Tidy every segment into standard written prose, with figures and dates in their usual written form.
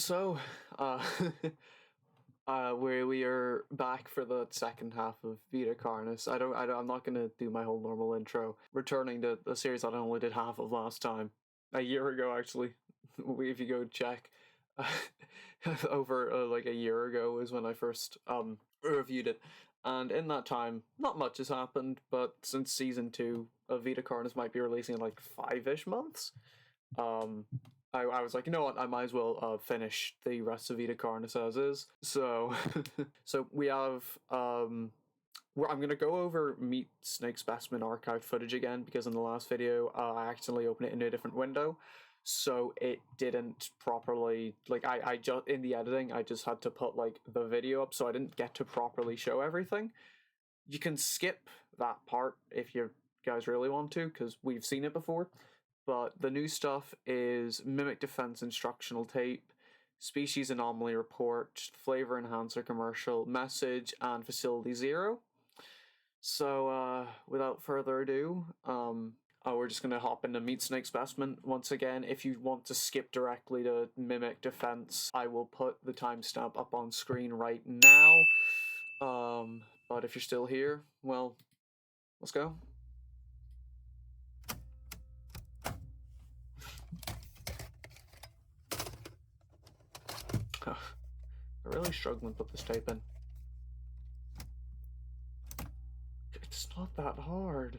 So, uh, we are back for the second half of Vita Carnis. I'm not gonna do my whole normal intro. Returning to a series that I only did half of last time, a year ago actually. If you go check, over like a year ago is when I first reviewed it, and in that time, not much has happened. But since season two of Vita Carnis might be releasing in like 5-ish months, um, I was like, you know what, I might as well finish the rest of Vita Carnis as is. So, so we have I'm gonna go over Meat Snake Specimen archive footage again because in the last video I accidentally opened it in a different window, so it didn't properly I just in the editing I just had to put like the video up, so I didn't get to properly show everything. You can skip that part if you guys really want to because we've seen it before. But the new stuff is Mimic Defense Instructional Tape, Species Anomaly Report, Flavor Enhancer Commercial, Message, and Facility Zero. So, without further ado, we're just going to hop into Meat Snake Specimen. Once again, if you want to skip directly to Mimic Defense, I will put the timestamp up on screen right now. But if you're still here, well, let's go. I'm really struggling to put this tape in. It's not that hard.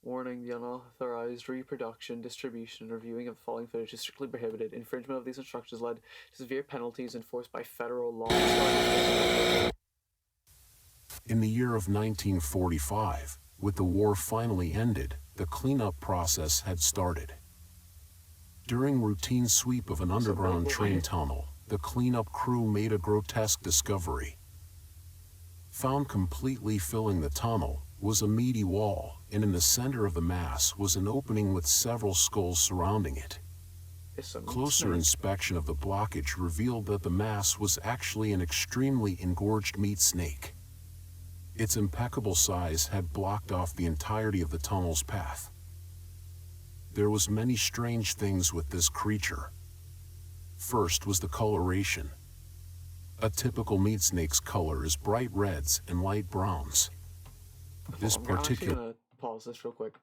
Warning, the unauthorized reproduction, distribution, and reviewing of the following footage is strictly prohibited. Infringement of these instructions led to severe penalties enforced by federal law. In the year of 1945, with the war finally ended, the cleanup process had started. During routine sweep of an underground train tunnel, the cleanup crew made a grotesque discovery. Found completely filling the tunnel was a meaty wall, and in the center of the mass was an opening with several skulls surrounding it. Closer inspection of the blockage revealed that the mass was actually an extremely engorged meat snake. Its impeccable size had blocked off the entirety of the tunnel's path. There was many strange things with this creature. First was the coloration. A typical meat snake's color is bright reds and light browns. This particular... I'm gonna pause this real quick.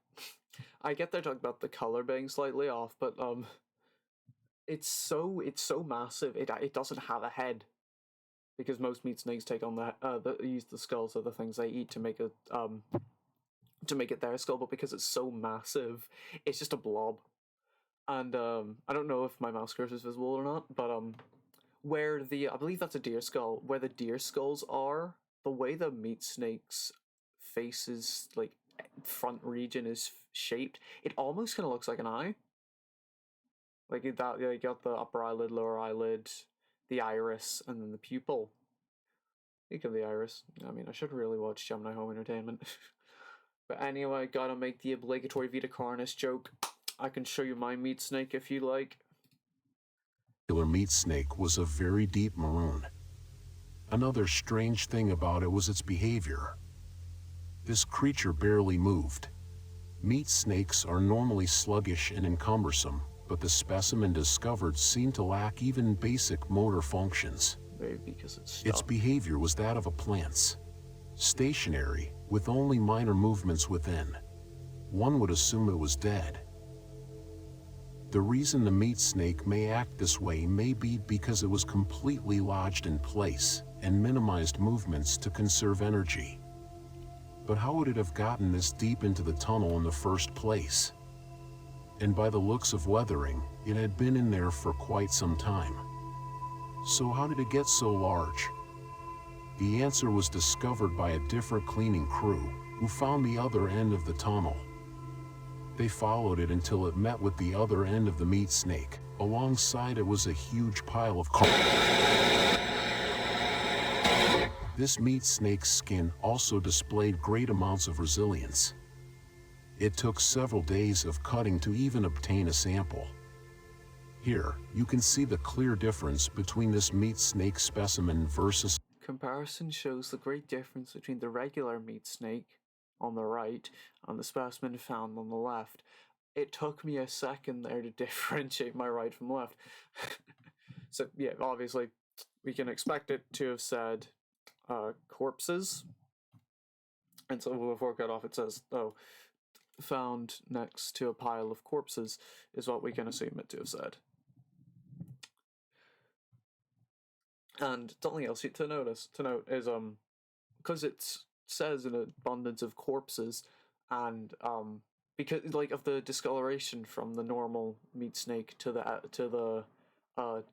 I get they're talking about the color being slightly off, but it's so massive. It doesn't have a head, because most meat snakes take on use the skulls of the things they eat to make it their skull. But because it's so massive, it's just a blob. And I don't know if my mouse cursor is visible or not, but where the I believe that's a deer skull. Where the deer skulls are, the way the meat snake's face's like front region is shaped, it almost kind of looks like an eye. Like that, you got the upper eyelid, lower eyelid, the iris, and then the pupil. Think of the iris. I mean, I should really watch Gemini Home Entertainment. But anyway, gotta make the obligatory Vita Carnis joke. I can show you my meat snake if you like. Meat snake was a very deep maroon. Another strange thing about it was its behavior. This creature barely moved. Meat snakes are normally sluggish and encumbersome, but the specimen discovered seemed to lack even basic motor functions. Maybe because its behavior was that of a plant's. Stationary, with only minor movements within. One would assume it was dead. The reason the meat snake may act this way may be because it was completely lodged in place and minimized movements to conserve energy. But how would it have gotten this deep into the tunnel in the first place? And by the looks of weathering, it had been in there for quite some time. So how did it get so large? The answer was discovered by a different cleaning crew, who found the other end of the tunnel. They followed it until it met with the other end of the meat snake. Alongside it was a huge pile of carcass. This meat snake's skin also displayed great amounts of resilience. It took several days of cutting to even obtain a sample. Here, you can see the clear difference between this meat snake specimen versus... Comparison shows the great difference between the regular meat snake on the right and the specimen found on the left. It took me a second there to differentiate my right from left. So yeah, obviously we can expect it to have said corpses. And so before it got off, it says, oh, found next to a pile of corpses is what we can assume it to have said. And something else to note is because it says an abundance of corpses, and because like of the discoloration from the normal meat snake to the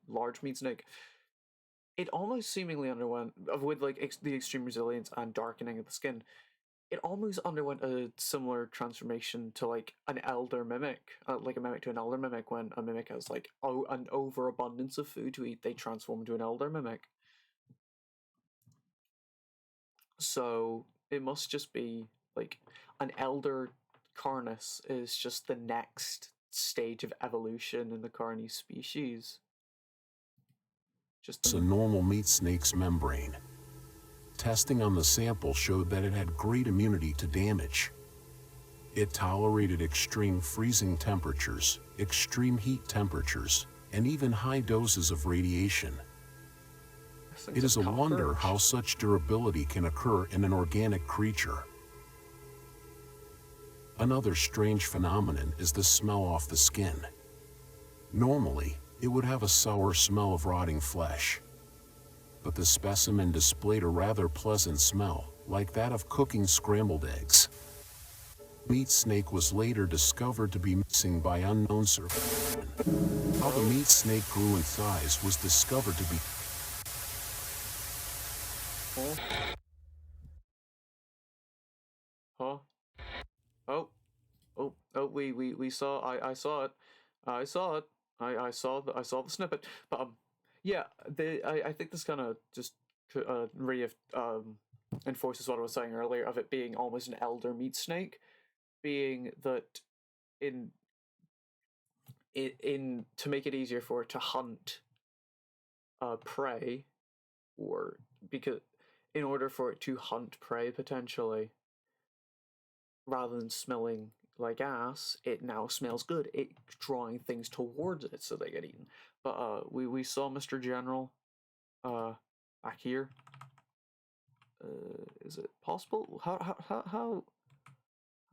large meat snake, it almost seemingly underwent with like the extreme resilience and darkening of the skin. It almost underwent a similar transformation to like an elder mimic, like a mimic to an elder mimic. When a mimic has like an overabundance of food to eat, they transform into an elder mimic. So it must just be like an elder Carnis is just the next stage of evolution in the Carni species. Just a normal meat snake's membrane. Testing on the sample showed that it had great immunity to damage. It tolerated extreme freezing temperatures, extreme heat temperatures, and even high doses of radiation. It is a wonder how such durability can occur in an organic creature. Another strange phenomenon is the smell off the skin. Normally, it would have a sour smell of rotting flesh. But the specimen displayed a rather pleasant smell, like that of cooking scrambled eggs. Meat snake was later discovered to be missing by unknown survivors. How the meat snake grew in size was discovered to be Huh? We saw. I saw it. I saw it. I saw the snippet. But yeah, I think this kind of just enforces what I was saying earlier of it being almost an elder meat snake, being that in to make it easier for it to hunt prey, or because in order for it to hunt prey potentially, rather than smelling like ass, it now smells good. It drawing things towards it so they get eaten. But we saw Mr. General back here. Is it possible? How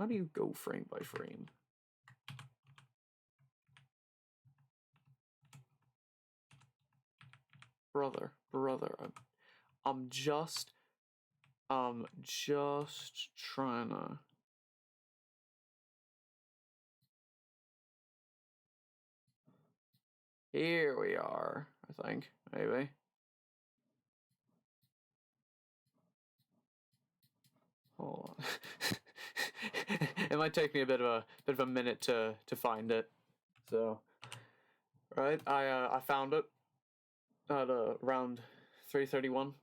do you go frame by frame? Brother, I'm just trying to. Here we are, I think, maybe. Hold on. It might take me a bit of a minute to find it. So, right, I found it at around 3:31.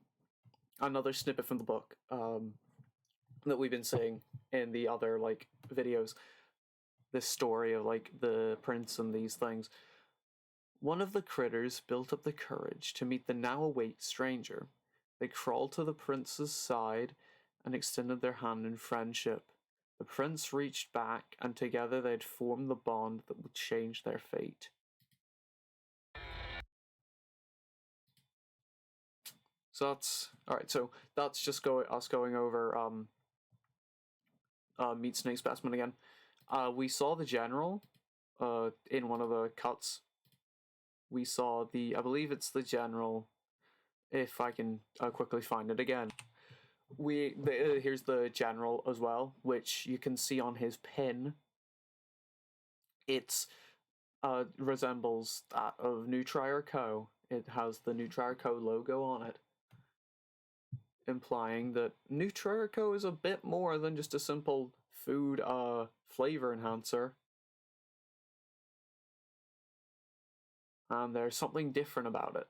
Another snippet from the book that we've been seeing in the other like videos. This story of like the prince and these things. One of the critters built up the courage to meet the now awake stranger. They crawled to the prince's side and extended their hand in friendship. The prince reached back, and together they'd formed the bond that would change their fate. So that's alright. So that's just us going over meat snake specimen again. We saw the general in one of the cuts. We saw I believe it's the general. If I can quickly find it again. Here's the general as well, which you can see on his pin. It's resembles that of Nutrier Co. It has the Nutrier Co. logo on it, implying that Nutrier Co. is a bit more than just a simple food flavor enhancer. And there's something different about it.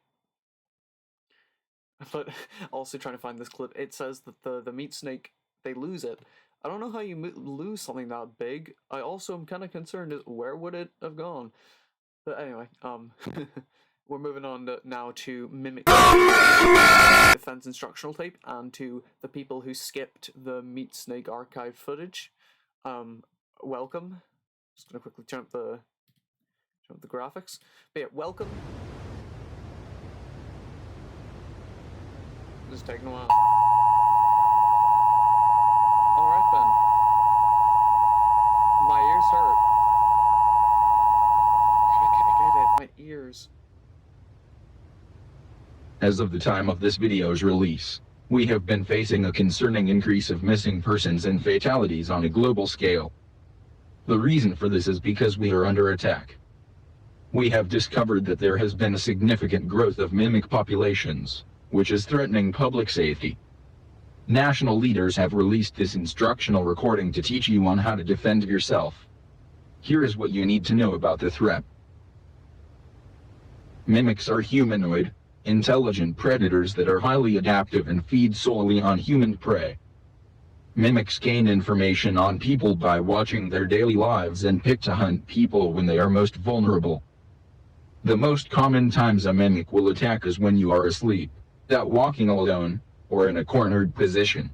But also trying to find this clip, it says that the meat snake, they lose it. I don't know how you lose something that big. I also am kind of concerned as where would it have gone. But anyway, we're moving on now to mimic defense instructional tape and to the people who skipped the Meat Snake archive footage. Welcome. Just gonna quickly turn up the graphics. But yeah, welcome. This is taking a while. Alright then. My ears hurt. I get it, my ears. As of the time of this video's release, we have been facing a concerning increase of missing persons and fatalities on a global scale. The reason for this is because we are under attack. We have discovered that there has been a significant growth of mimic populations, which is threatening public safety. National leaders have released this instructional recording to teach you on how to defend yourself. Here is what you need to know about the threat. Mimics are humanoid, intelligent predators that are highly adaptive and feed solely on human prey. Mimics gain information on people by watching their daily lives and pick to hunt people when they are most vulnerable. The most common times a mimic will attack is when you are asleep, out walking alone, or in a cornered position.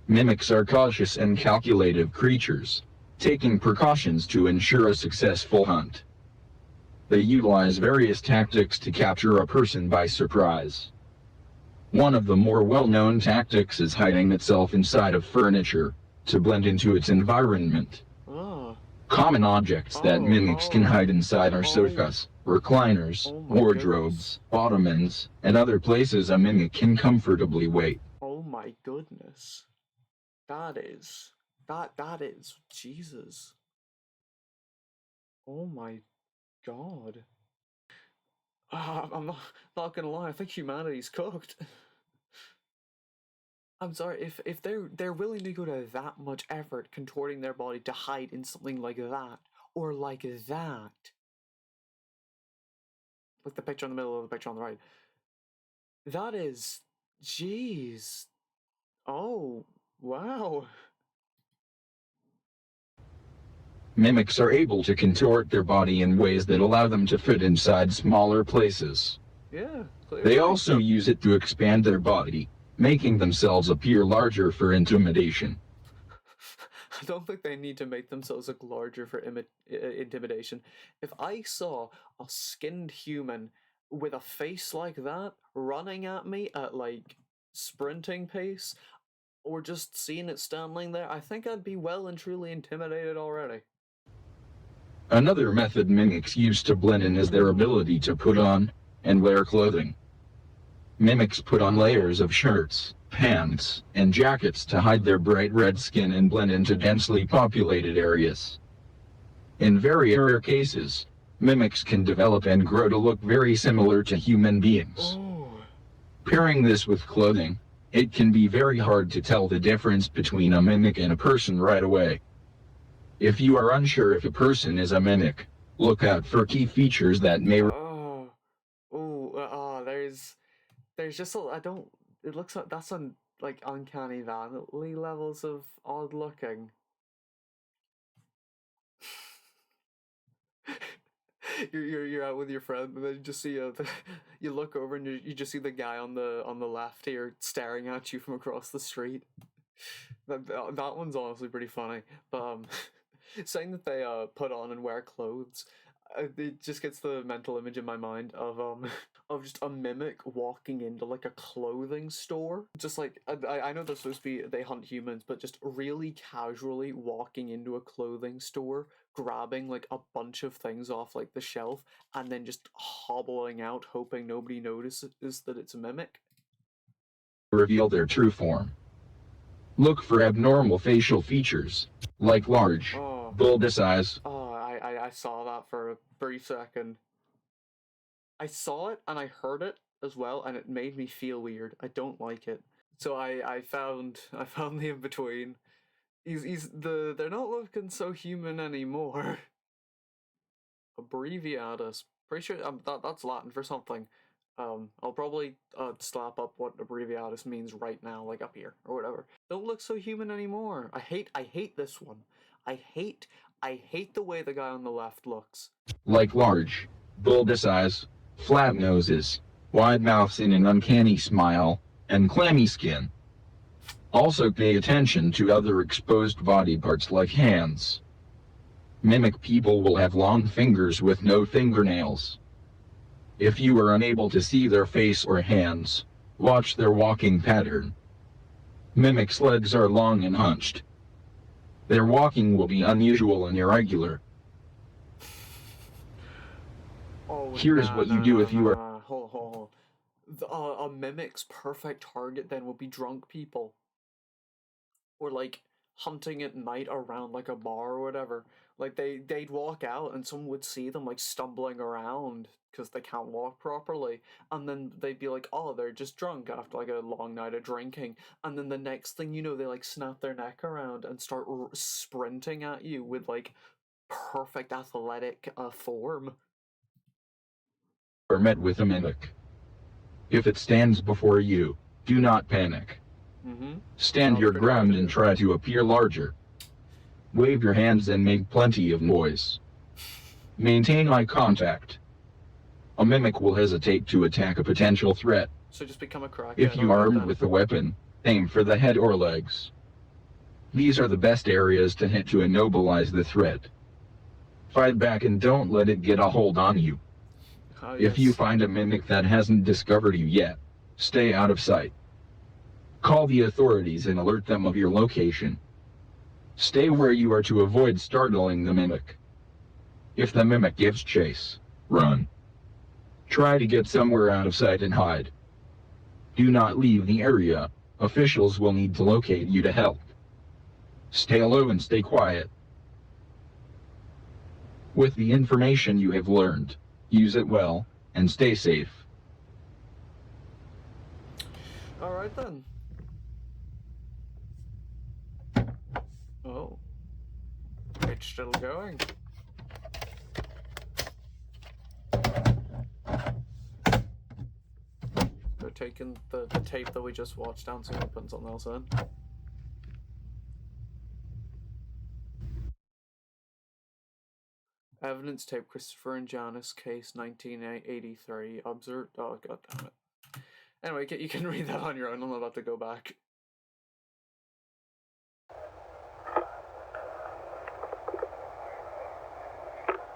Mimics are cautious and calculative creatures, taking precautions to ensure a successful hunt. They utilize various tactics to capture a person by surprise. One of the more well-known tactics is hiding itself inside of furniture, to blend into its environment. Common objects that mimics can hide inside are sofas, recliners, wardrobes, ottomans, and other places a mimic can comfortably wait. Oh my goodness. That is, Jesus. Oh my God. I'm not gonna lie, I think humanity's cooked. I'm sorry, if they're willing to go to that much effort contorting their body to hide in something like that, or like that. Like the picture in the middle of the picture on the right. That is, jeez. Oh, wow. Mimics are able to contort their body in ways that allow them to fit inside smaller places. Yeah, clearly. They also use it to expand their body, making themselves appear larger for intimidation. I don't think they need to make themselves look larger for intimidation. If I saw a skinned human with a face like that running at me at like sprinting pace, or just seeing it standing there, I think I'd be well and truly intimidated already. Another method mimics use to blend in is their ability to put on and wear clothing. Mimics put on layers of shirts, pants, and jackets to hide their bright red skin and blend into densely populated areas. In very rare cases, mimics can develop and grow to look very similar to human beings. Pairing this with clothing, it can be very hard to tell the difference between a mimic and a person right away. If you are unsure if a person is a mimic, look out for key features that may... There's just it looks like that's on like uncanny valley levels of odd looking. You're out with your friend, and then you just see you look over and you just see the guy on the left here staring at you from across the street. That one's honestly pretty funny. But saying that they put on and wear clothes, it just gets the mental image in my mind of just a mimic walking into like a clothing store. Just like I know they're supposed to be they hunt humans, but just really casually walking into a clothing store, grabbing like a bunch of things off like the shelf, and then just hobbling out, hoping nobody notices that it's a mimic. Reveal their true form. Look for abnormal facial features, like large, bulbous eyes. I saw that for a brief second. I saw it and I heard it as well, and it made me feel weird. I don't like it. So I found the in between. They're not looking so human anymore. Abbreviatus. Pretty sure that's Latin for something. I'll probably slap up what abbreviatus means right now, like up here or whatever. Don't look so human anymore. I hate this one. I hate the way the guy on the left looks. Like large, bulbous eyes, flat noses, wide mouths and an uncanny smile, and clammy skin. Also pay attention to other exposed body parts like hands. Mimic people will have long fingers with no fingernails. If you are unable to see their face or hands, watch their walking pattern. Mimics' legs are long and hunched. Their walking will be unusual and irregular. Here's what you do if you are... Hold. A mimic's perfect target then would be drunk people. Or like hunting at night around like a bar or whatever. Like they'd walk out and someone would see them like stumbling around because they can't walk properly, and then they'd be like, oh, they're just drunk after like a long night of drinking, and then the next thing you know, they like snap their neck around and start sprinting at you with like perfect athletic form. Or met with a mimic. If it stands before you, do not panic. Stand your ground and try to appear larger. Wave your hands and make plenty of noise. Maintain eye contact. A mimic will hesitate to attack a potential threat. So just become a crackhead. If you are armed with a weapon, aim for the head or legs. These are the best areas to hit to immobilize the threat. Fight back and don't let it get a hold on you. If you find a mimic that hasn't discovered you yet, stay out of sight. Call the authorities and alert them of your location. Stay where you are to avoid startling the mimic. If the mimic gives chase, run. Try to get somewhere out of sight and hide. Do not leave the area. Officials will need to locate you to help. Stay low and stay quiet. With the information you have learned, use it well, and stay safe. Alright then. Oh. It's still going. They're taking the tape that we just watched, Dancing Weapons, on those then. Evidence tape, Christopher and Janice, case 1983. Observed. Oh, god damn it. Anyway, you can read that on your own. I'm about to go back.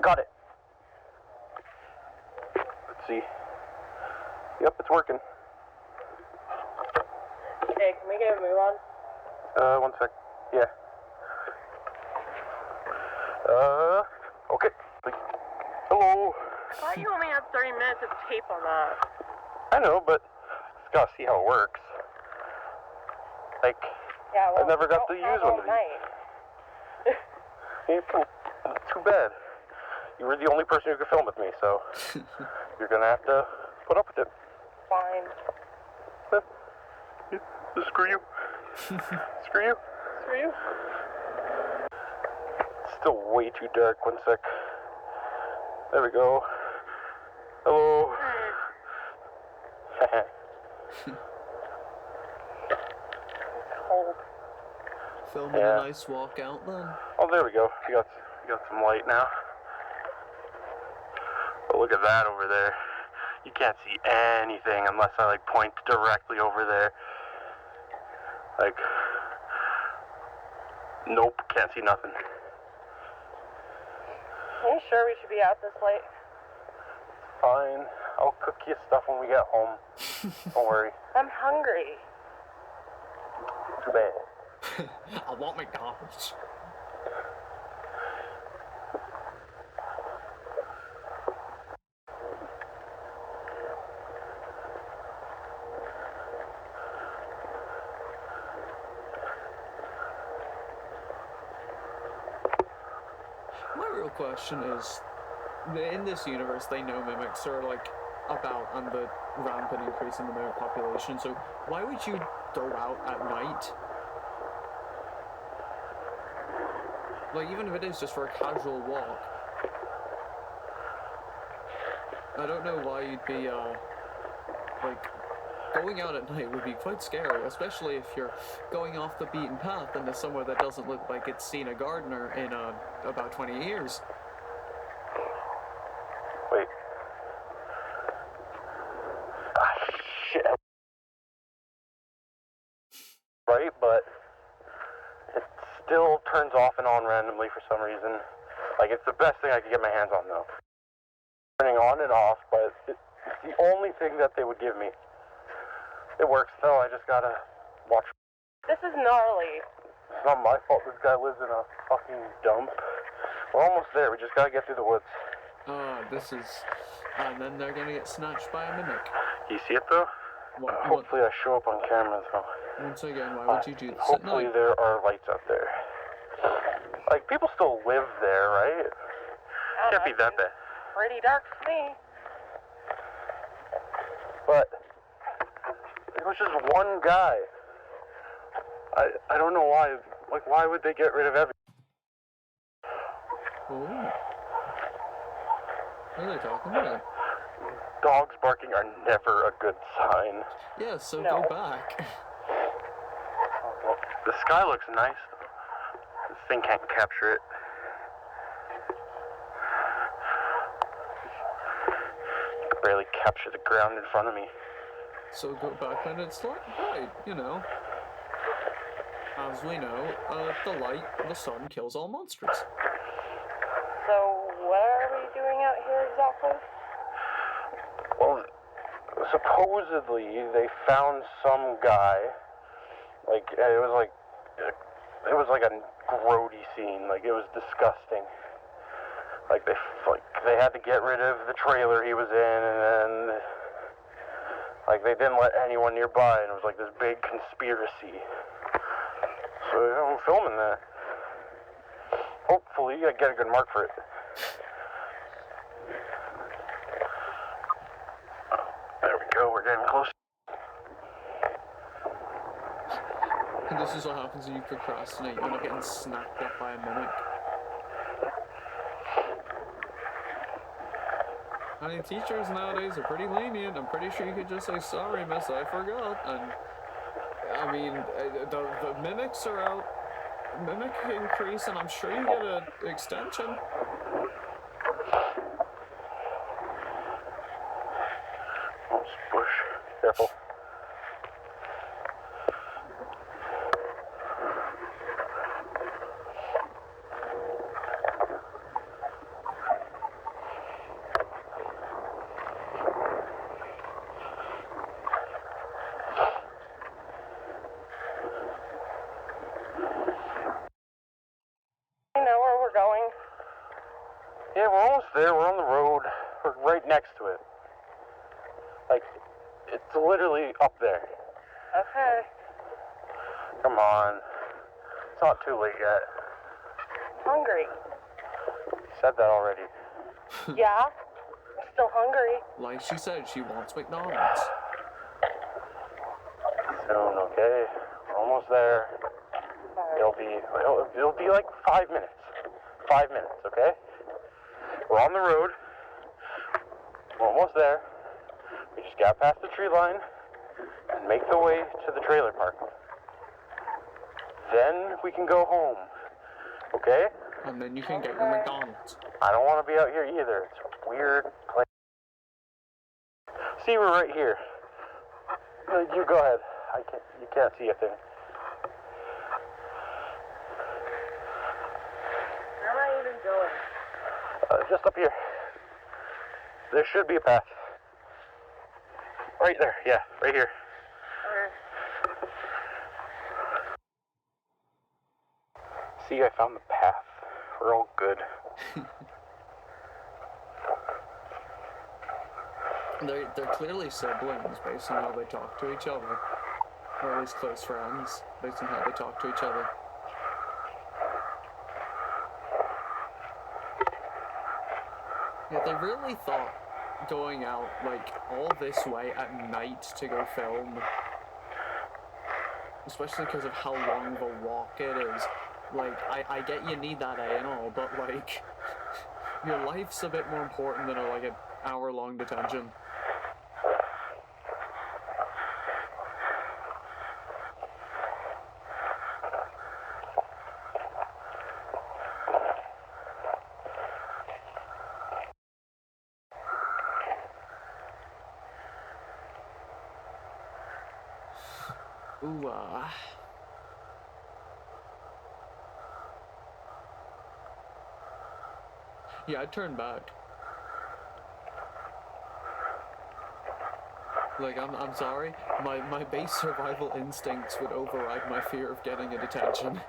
Got it. Let's see. Yep, it's working. Hey, can we get a move on? 1 sec. Yeah. Okay. Hello. I thought you only had 30 minutes of tape on that. I know, but just gotta see how it works. Like, Yeah, well, I never got to don't use have one all of these. night. Too bad. You were the only person who could film with me, so you're gonna have to put up with it. Fine. Screw you. Screw you. Screw you. It's still way too dark. 1 sec. There we go. Hello. Cold. Filming a nice walk out then. Oh, there we go. You got some light now. But look at that over there. You can't see anything unless I like point directly over there. Like, nope, can't see nothing. Are you sure we should be out this late? Fine, I'll cook you stuff when we get home. Don't worry. I'm hungry. Too bad. I want McDonald's. My real question is, in this universe, they know mimics are like about and the rampant increase in the mimic population, so why would you go out at night? Like, even if it is just for a casual walk. I don't know why you'd be, like, going out at night would be quite scary, especially if you're going off the beaten path into somewhere that doesn't look like it's seen a gardener in, about 20 years. Wait. but it still turns off and on randomly for some reason. Like, it's the best thing I could get my hands on, though. Turning on and off, but it's the only thing that they would give me. It works, though. I just gotta watch. This is gnarly. It's not my fault this guy lives in a fucking dump. We're almost there. We just gotta get through the woods. This is... And then they're gonna get snatched by a mimic. You see it, though? Hopefully I show up on camera, though. Once again, why would you do this at Hopefully night? there are lights out there. Like, people still live there, right? Can't be that bad. Pretty dark for me. But it was just one guy. I don't know why. Like, why would they get rid of everything? Oh. What are they talking about? Dogs barking are never a good sign. Yeah, so No. go back. The sky looks nice. This thing can't capture it. I can barely capture the ground in front of me. So go back and it's like, right, you know. As we know, the sun kills all monsters. So, what are we doing out here exactly? Well, supposedly they found some guy. Like, it was like a grody scene. Like, it was disgusting. Like they had to get rid of the trailer he was in, and then like they didn't let anyone nearby, and it was like this big conspiracy. So I'm filming that. Hopefully I get a good mark for it. There we go, we're getting close. And this is what happens when you procrastinate. You're not getting snapped up by a mimic. I mean, teachers nowadays are pretty lenient. I'm pretty sure you could just say, sorry, miss, I forgot. And, I mean, the mimics are out. Mimic increase, and I'm sure you get an extension. Oh, it's bush. Careful. You know where we're going? Yeah, we're almost there. We're on the road. We're right next to it. Like, it's literally up there. Okay. Come on. It's not too late yet. Hungry. You said that already. Yeah? Still hungry. Like she said, she wants McDonald's. Soon, okay? We're almost there. It'll be like 5 minutes. 5 minutes, okay? We're on the road. We're almost there. We just got past the tree line and make the way to the trailer park. Then we can go home, okay? And then you can get your McDonald's. I don't want to be out here either. It's a weird place. See, we're right here. You go ahead. You can't see a thing. Where am I even going? Just up here. There should be a path. Right there, yeah, right here. Okay. See, I found the path. We're all good. They're clearly siblings based on how they talk to each other. Or at least close friends based on how they talk to each other. Yeah, they really thought going out, like, all this way at night to go film, especially because of how long the walk it is. Like, I get you need that anal, but, like, your life's a bit more important than, like, an hour-long detention. Ooh, Yeah, I'd turn back. Like, I'm sorry, my base survival instincts would override my fear of getting a detention.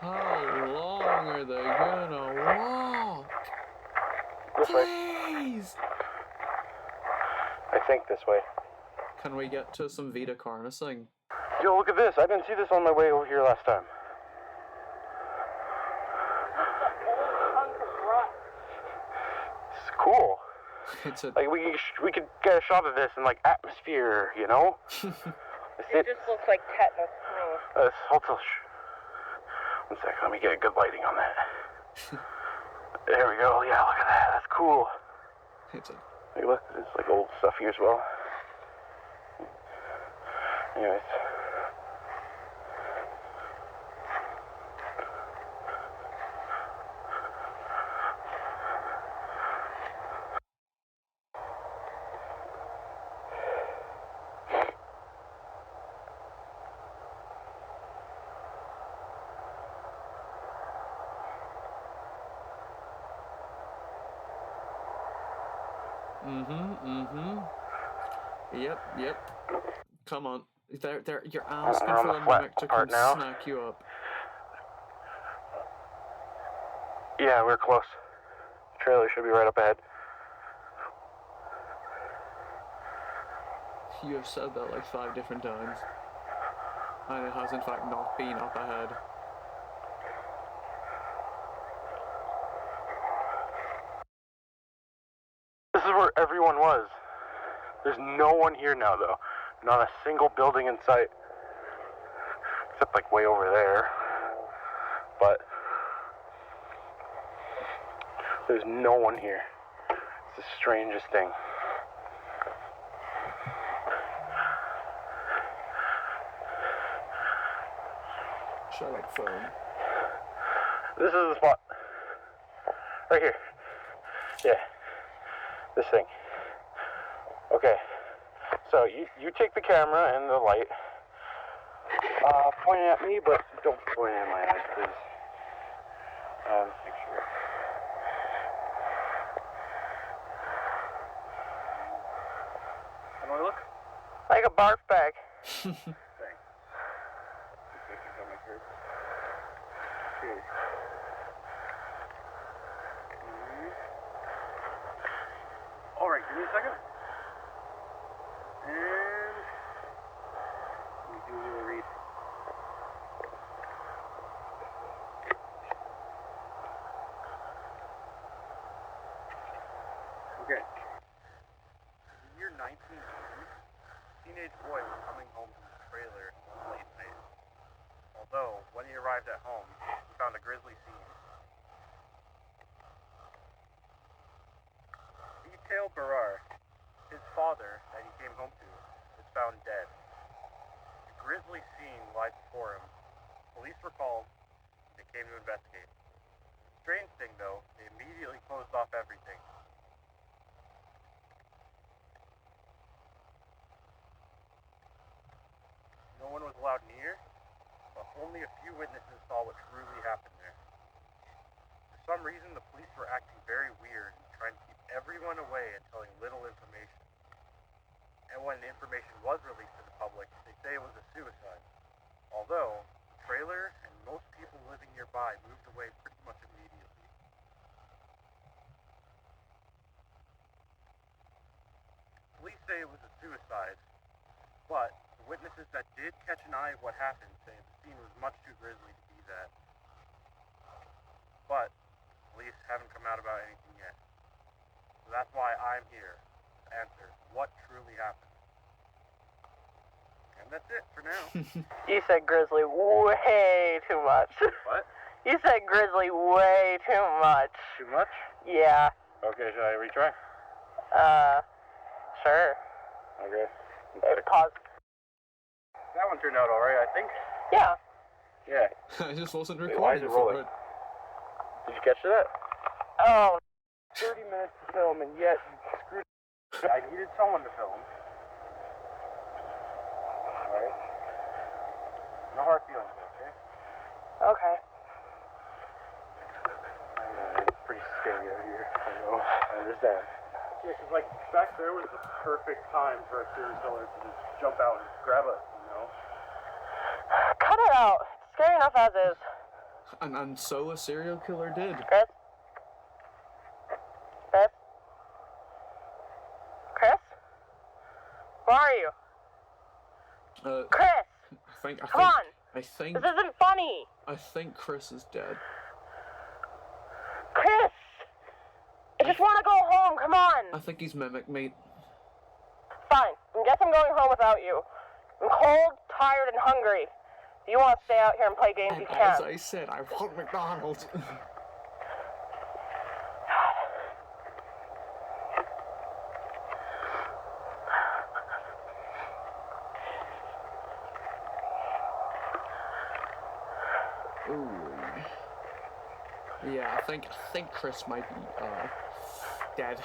How long are they gonna walk? This way. Please! I think this way. Can we get to some Vita Carnising? Yo, look at this. I didn't see this on my way over here last time. It's cool. It's a... Like, we could get a shot of this in, like, atmosphere, you know? It just looks like tetanus to me. Hold on. One second, let me get good lighting on that. There we go. Yeah, look at that. That's cool. It's a... Hey, look, there's like old stuff here as well. Anyways. Yep. Come on. You're asking We're on for the a flat mimic to part come now. snack you up. Yeah, we're close. Trailer should be right up ahead. You have said that like 5 different times. And it has in fact not been up ahead. This is where everyone was. There's no one here now, though. Not a single building in sight. Except, like, way over there. But there's no one here. It's the strangest thing. Shut up, phone. This is the spot. Right here. Yeah. This thing. Okay. So you take the camera and the light. Point it at me, but don't point it at my eyes, please. Make sure. How do I look? Like a barf bag. Thanks. Cheers. Alright, give me a second. And we do a little read. Okay. In the year 1980, teenage boy was coming home from his trailer late night. Although, when he arrived at home, he found a grisly scene. Vita Carnis, his father that he came home to, was found dead. The grisly scene lies before him. Police were called. They came to investigate. Strange thing though, they immediately closed off everything. No one was allowed near, but only a few witnesses saw what truly happened there. For some reason, the police were acting very weird and trying to keep everyone away and telling little information. And when the information was released to the public, they say it was a suicide. Although, the trailer and most people living nearby moved away pretty much immediately. Police say it was a suicide, but the witnesses that did catch an eye of what happened say the scene was much too grisly to be that. But police haven't come out about anything yet. So that's why I'm here to answer what truly happened. And that's it for now. You said grizzly way too much. What? You said grizzly way too much. Too much? Yeah. Okay, shall I retry? Sure. Okay. Pause. That one turned out alright, I think. Yeah. Yeah. I just wasn't Wait, why is recording it for rolling? it. Did you catch that? Oh. 30 minutes to film, and yet you screwed. I needed someone to film. Alright? No hard feelings, okay? Okay. It's pretty scary out here. I know. I understand. Yeah, because, like, back there was the perfect time for a serial killer to just jump out and grab us, you know? Cut it out. It's scary enough as is. And so a serial killer did. Chris? Chris? Chris? Where are you? Chris! Come on! I think This isn't funny! I think Chris is dead. Chris! I just want to go home, come on! I think he's mimic, mate. Fine. I guess I'm going home without you. I'm cold, tired, and hungry. If you want to stay out here and play games, And you can. as I said, I want McDonald's. Ooh. Yeah, I think Chris might be dead.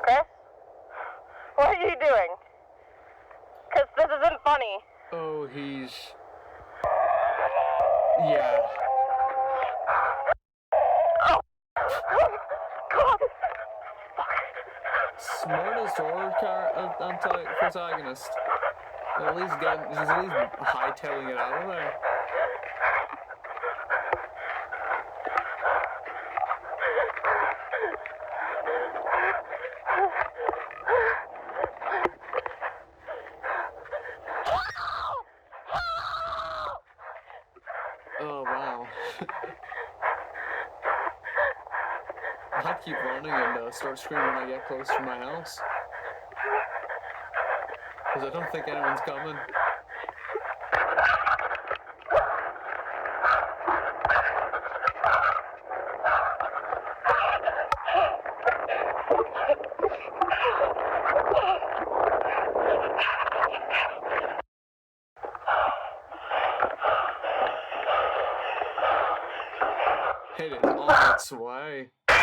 Chris? What are you doing? Because this isn't funny. Oh, he's... Yeah. Oh! God! Smartest horror protagonist. At least he's at least hightailing it out of there. Oh wow. I keep running and start screaming when I get close to my house. Because I don't think anyone's coming. It is on its way. Oh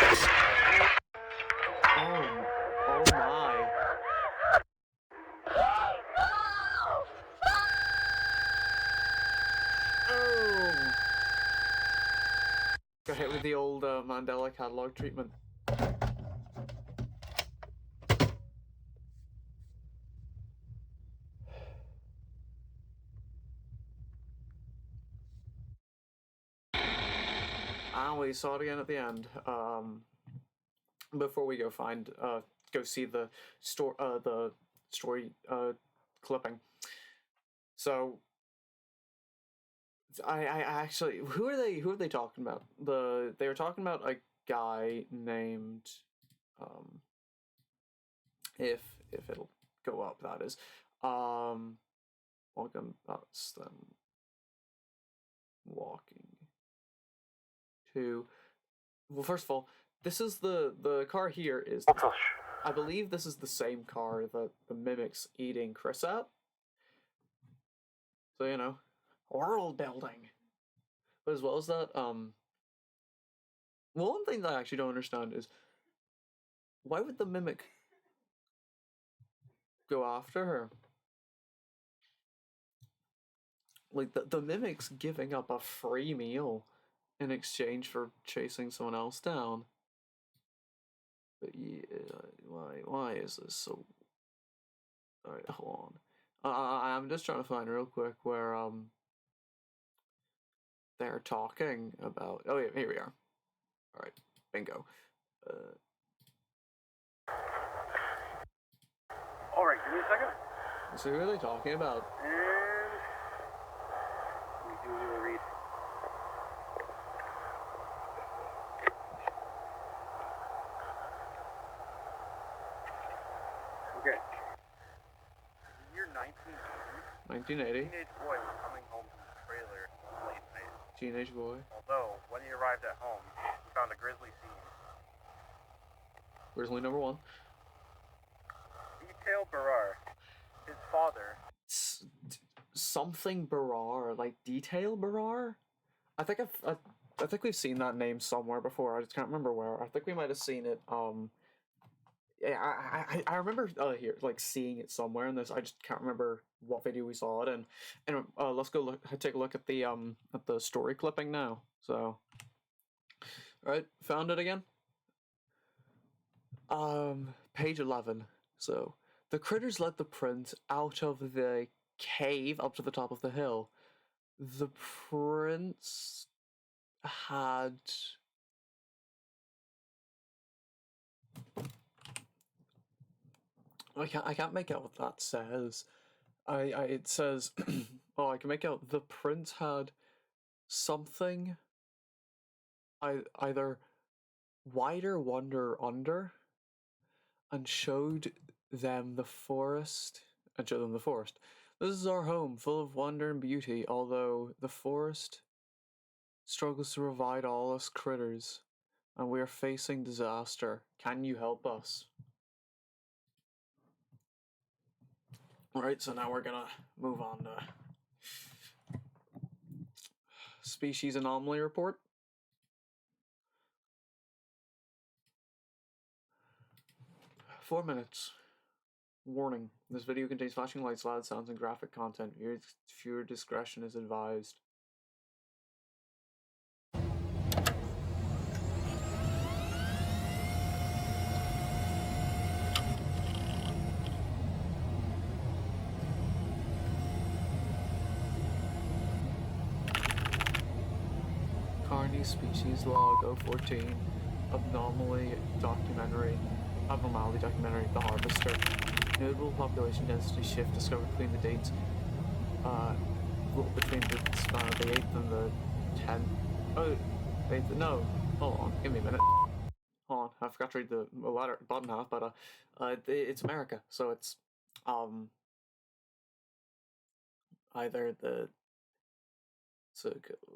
my. Oh. Got hit with the old Mandela catalog treatment. And we saw it again at the end. Before we go go see the story clipping. So I actually, who are they talking about? They were talking about a guy named if it'll go up, that is. Welcome, that's them walking to, well, first of all, this is the car here is, I believe this is the same car that the mimic's eating Chris at. So, you know, world building. But as well as that, one thing that I actually don't understand is, why would the mimic go after her? Like, the mimic's giving up a free meal in exchange for chasing someone else down. But yeah, why is this so? All right, hold on. I'm just trying to find real quick where they're talking about. Oh yeah, here we are. All right, bingo. All right, give me a second. So who are they talking about? And we do a little read. Okay. Year 1980. 1980. Teenage boy was coming home from the trailer late night. Teenage boy. Although, when he arrived at home, he found a grisly scene. Grizzly number 1. Detail Barrar, his father. Something Barar, like Detail Barar. I think I think we've seen that name somewhere before. I just can't remember where. I think we might have seen it. Yeah, I remember here like seeing it somewhere in this. I just can't remember what video we saw it in. And let's go take a look at the story clipping now. So, all right, found it again. Page 11. So the critters led the prince out of the cave up to the top of the hill. The prince had I can't make out what that says. It says oh, I can make out the prince had something either wider wonder under and showed them the forest. This is our home, full of wonder and beauty, although the forest struggles to provide all us critters, and we are facing disaster. Can you help us? Alright, so now we're gonna move on to Species Anomaly Report. Four minutes. Warning. This video contains flashing lights, loud sounds, and graphic content. Viewer discretion is advised. Carnis Species Log 014 Abnormality documentary, The Harvester. Notable population density shift discovered between the dates between the span of the 8th and the 10th. Oh, 8th, no, hold on, give me a minute. Hold on, I forgot to read the bottom half, but it's America, so it's either the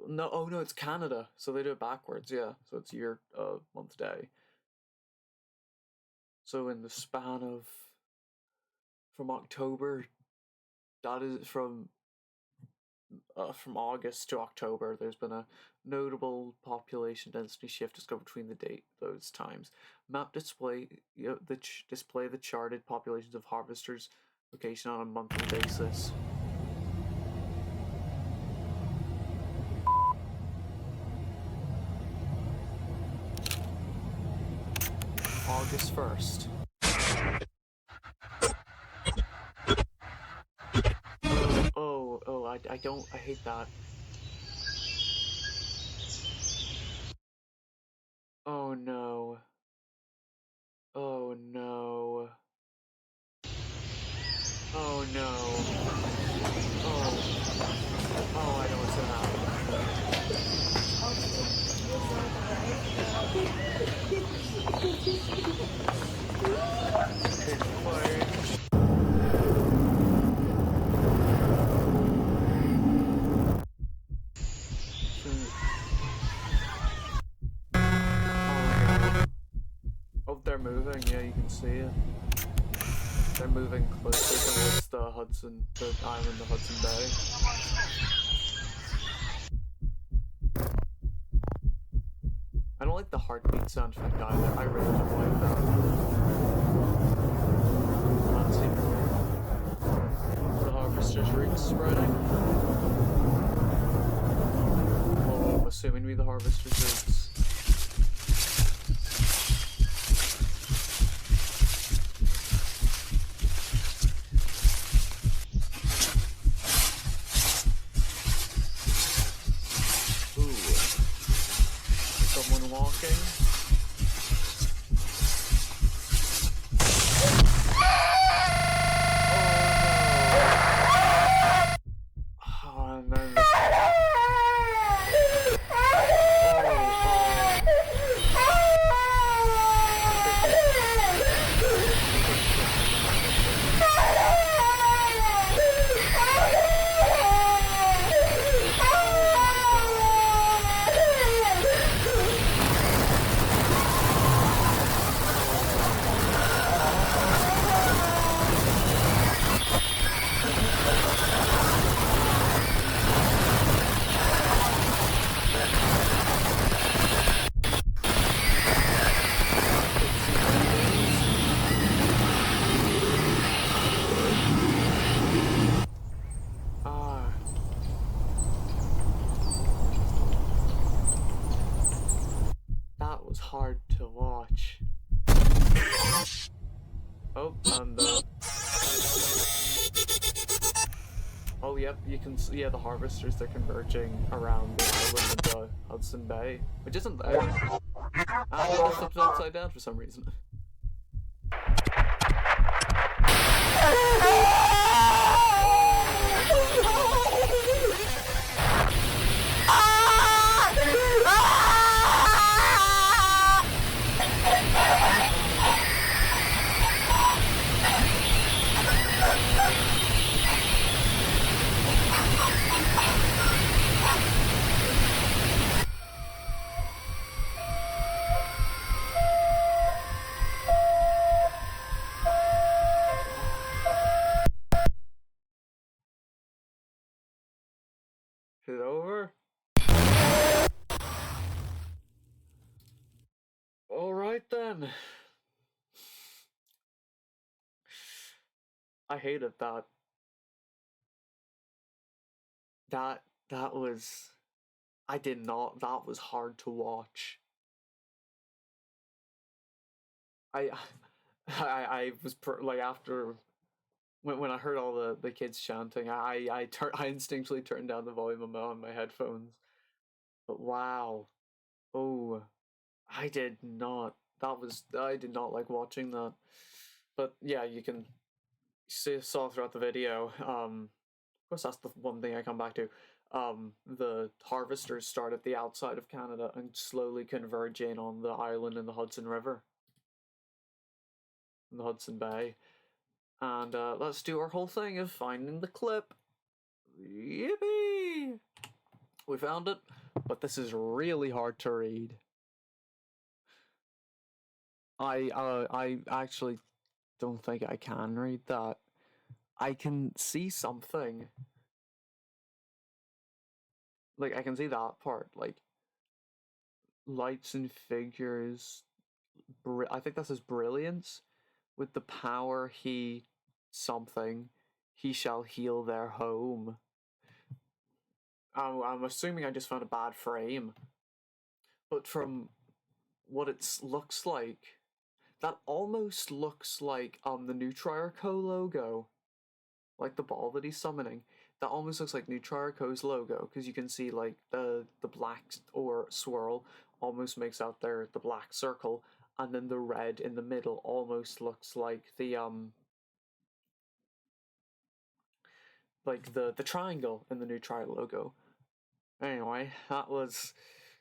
no, it's Canada, so they do it backwards, yeah. So it's year, month, day. So in the span of from October, that is from August to October, there's been a notable population density shift discovered between those times. Map display display the charted populations of harvesters location on a monthly basis. August 1st. I hate that. Oh no. Oh no. Oh no. Oh, I know what's gonna they're moving, yeah, you can see it. They're moving closer towards the island of Hudson Bay. I don't like the heartbeat sound effect either. I really don't like that. Let's see. The harvester's roots spreading. Oh, I'm assuming to be the harvester's roots. moonwalking. Oh, and then that was hard to watch. Oh, and oh, yep, you can see, yeah, the harvesters, they're converging around the island of the Hudson Bay, which isn't there. And they're flipped upside down for some reason. Is it over? Alright then. I hated that. That was... I did not... That was hard to watch. I was like, after... When I heard all the kids chanting, I instinctually turned down the volume on my headphones. But wow. Oh, I did not like watching that. But yeah, you can saw throughout the video. Of course, that's the one thing I come back to. The harvesters start at the outside of Canada and slowly converge in on the island in the Hudson River, in the Hudson Bay. And let's do our whole thing of finding the clip. Yippee! We found it, but this is really hard to read. I actually don't think I can read that. I can see something. Like, I can see that part, like, lights and figures. I think that says brilliance. With the power he shall heal their home. I'm assuming I just found a bad frame. But from what it looks like, that almost looks like the Nutrier Co logo. Like the ball that he's summoning. That almost looks like Nutrier Co's logo, because you can see like the black or swirl almost makes out there the black circle, and then the red in the middle almost looks like the triangle in the Nutrier logo. Anyway, that was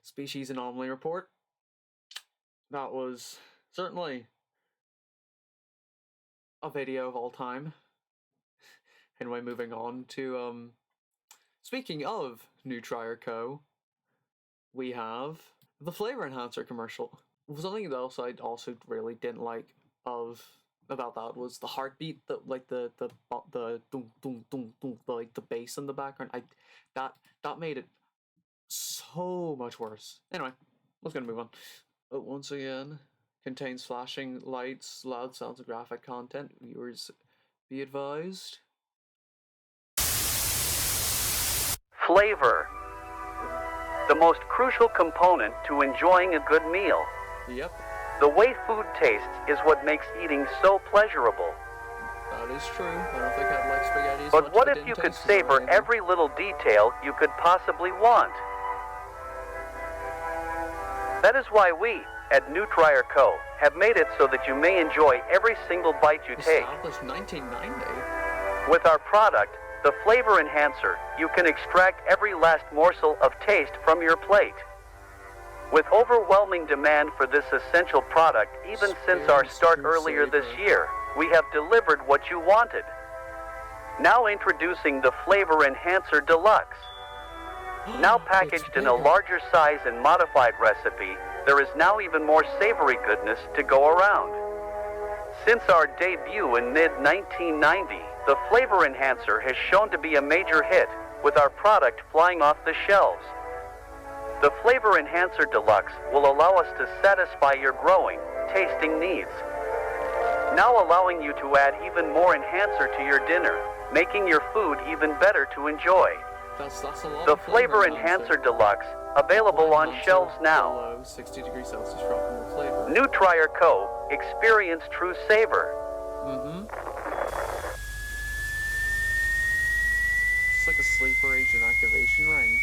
Species Anomaly Report. That was certainly a video of all time. Anyway, moving on to, speaking of Nutrier Co., we have the flavor enhancer commercial. Something else I also really didn't like about that was the heartbeat, the dum dum dum dum, like the bass in the background. That made it so much worse. Anyway, let's gonna move on. But once again, contains flashing lights, loud sounds, and graphic content. Viewers, be advised. Flavor. The most crucial component to enjoying a good meal. Yep. The way food tastes is what makes eating so pleasurable. That is true. I don't think I'd like spaghetti as But much what if it if you didn't could taste savor right. every little detail you could possibly want? That is why we, at Nutrier Co., have made it so that you may enjoy every single bite you take. Established 1990. With our product, the Flavor Enhancer, you can extract every last morsel of taste from your plate. With overwhelming demand for this essential product, even since our start earlier this year, we have delivered what you wanted. Now introducing the Flavor Enhancer Deluxe. Now packaged in a larger size and modified recipe, there is now even more savory goodness to go around. Since our debut in mid-1990, the Flavor Enhancer has shown to be a major hit, with our product flying off the shelves. The Flavor Enhancer Deluxe will allow us to satisfy your growing, tasting needs. Now allowing you to add even more enhancer to your dinner, making your food even better to enjoy. That's a lot The of Flavor Enhancer Deluxe, available on shelves now. Below 60 degrees Celsius dropping the flavor. Nutrier Co. Experience true savor. It's like a sleeper agent activation ring.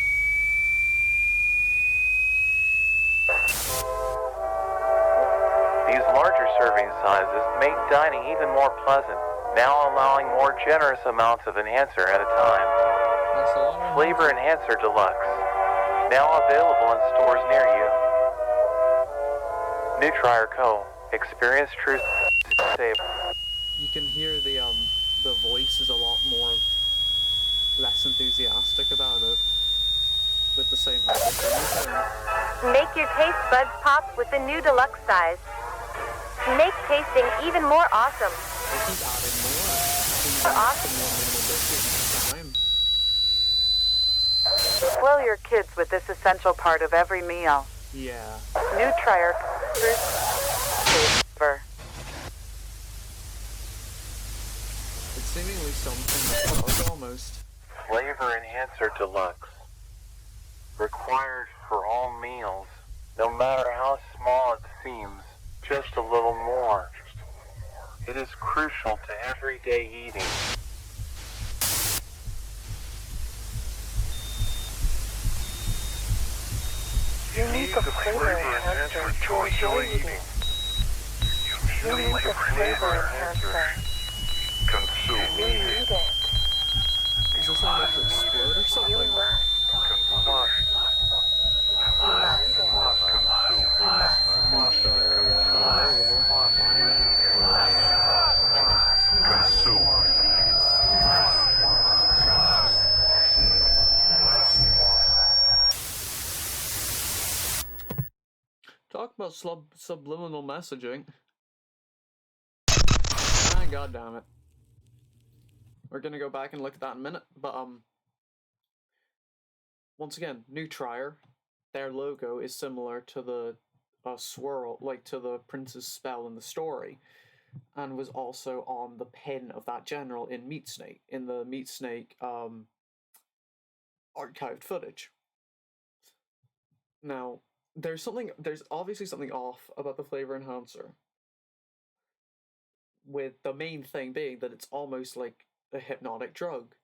These larger serving sizes make dining even more pleasant, now allowing more generous amounts of enhancer at a time. That's a lot of Flavor Enhancer Deluxe, now available in stores near you. Nutrier Co. Experience true savor. You can hear the voice is a lot more less enthusiastic about it with the same height. Make your taste buds pop with the new deluxe size. Make tasting even more awesome. They keep adding more. Awesome. More minimal biscuit each time. Spoil your kids with this essential part of every meal. Yeah. Nutrier Savor. It's seemingly something else almost. Flavor Enhancer Deluxe. Required for all meals, no matter how small it seems, just a little more. It is crucial to everyday eating. You need the flavor enhancer to enjoy eating. You need the flavor enhancer. Consume. You need it. Is this like to explode or something? You must. Consume. Talk about subliminal messaging. Ah, god damn it. We're gonna go back and look at that in a minute, but once again, Nutrier, their logo is similar to the swirl, like to the prince's spell in the story, and was also on the pin of that general in Meat Snake, in the Meat Snake archived footage. Now, there's obviously something off about the flavor enhancer, with the main thing being that it's almost like a hypnotic drug,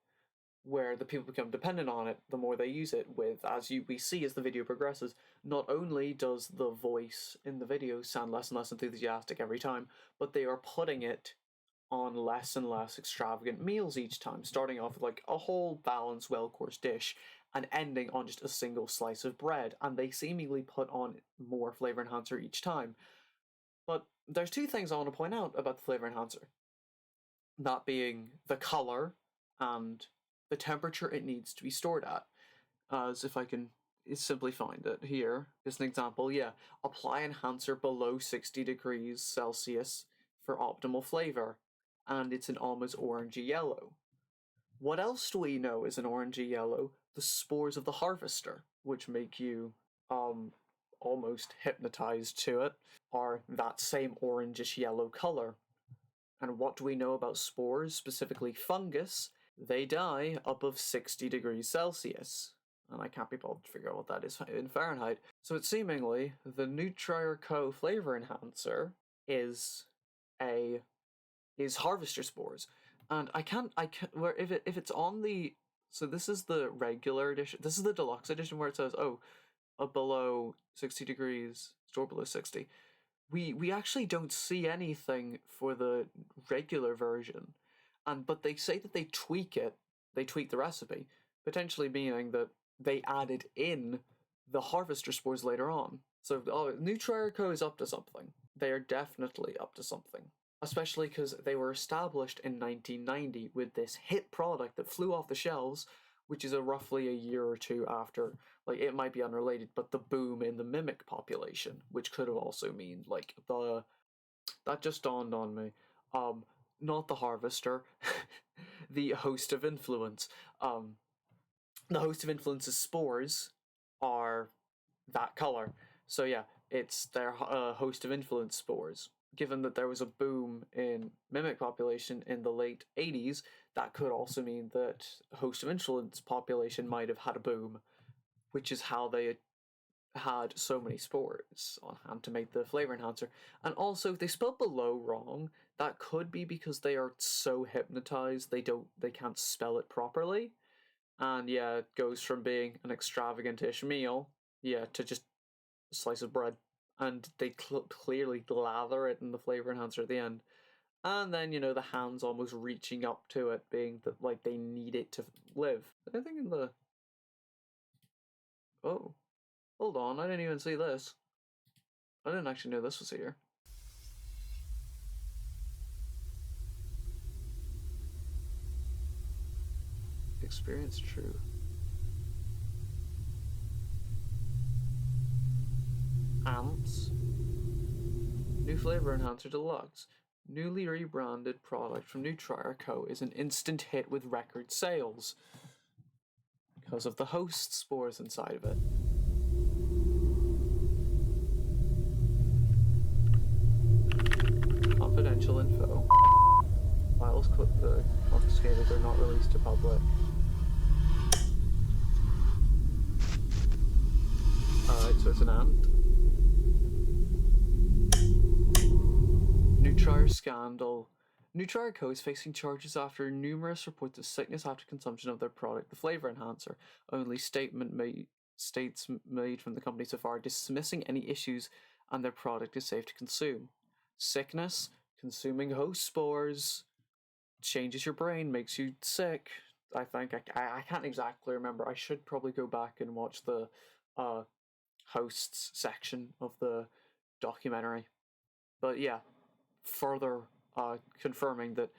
where the people become dependent on it the more they use it. With, we see as the video progresses, not only does the voice in the video sound less and less enthusiastic every time, but they are putting it on less and less extravagant meals each time, starting off with like a whole balanced, well-course dish and ending on just a single slice of bread, and they seemingly put on more flavor enhancer each time. But there's two things I want to point out about the flavor enhancer. That being the color and the temperature it needs to be stored at. As if I can simply find it here, is an example. Yeah, apply enhancer below 60 degrees Celsius for optimal flavor, and it's an almost orangey yellow. What else do we know is an orangey yellow? The spores of the harvester, which make you almost hypnotized to it, are that same orangish yellow color. And what do we know about spores, specifically fungus? They die above 60 degrees Celsius. And I can't be bothered to figure out what that is in Fahrenheit. So it's seemingly the Nutrier Co. flavor enhancer is harvester spores. And if it's on the, so this is the regular edition, this is the deluxe edition where it says, oh, below 60 degrees, store below 60, we actually don't see anything for the regular version. But they say that they tweak the recipe, potentially meaning that they added in the harvester spores later on. So New Triarco is up to something. They are definitely up to something. Especially because they were established in 1990 with this hit product that flew off the shelves, which is roughly a year or two after, like, it might be unrelated, but the boom in the mimic population, which could have also mean, like, that just dawned on me. Not the harvester, the host of influence. The host of influence's spores are that color. So yeah, it's their host of influence spores. Given that there was a boom in mimic population in the late 80s, that could also mean that host of influence population might have had a boom, which is how they had so many spores on hand to make the flavor enhancer. And also, if they spelled below wrong, that could be because they are so hypnotized they can't spell it properly. And yeah, it goes from being an extravagant-ish meal, yeah, to just a slice of bread. And they clearly lather it in the flavor enhancer at the end. And then, the hands almost reaching up to it, being that, like, they need it to live. Anything in the... Oh. Hold on, I didn't even see this. I didn't actually know this was here. Experience true. Ants. New flavor enhancer deluxe. Newly rebranded product from New Triarco is an instant hit with record sales because of the host spores inside of it. Confidential info. Files confiscated or not released to public. Alright, so it's an ant. New Trier scandal. New Triarco is facing charges after numerous reports of sickness after consumption of their product, the flavor enhancer. Only states made from the company so far dismissing any issues and their product is safe to consume. Sickness, consuming host spores, changes your brain, makes you sick. I think I can't exactly remember. I should probably go back and watch the hosts section of the documentary. But yeah, further confirming that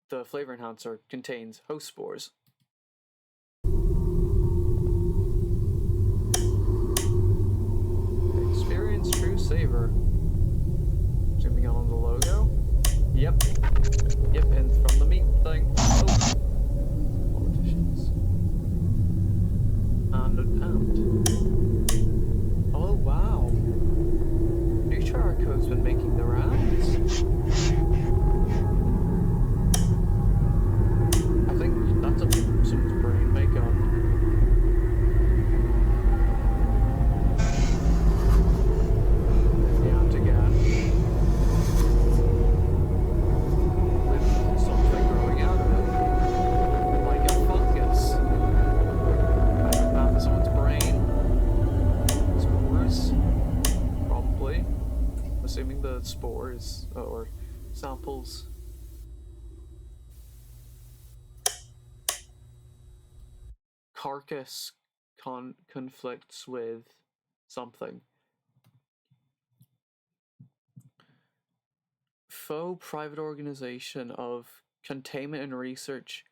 the flavor enhancer contains host spores. Experience true savor. Zooming in on the logo. Yep, and from the meat thing. Oh, politicians. And an ant. Oh wow. New Triarco's been making the rounds. I think that's someone's brain makeup. The ant again. With something growing out of it. Like a fungus. Out of someone's brain. Spores. Probably. Assuming the spores or samples. Carcass conflicts with something. Faux private organization of containment and research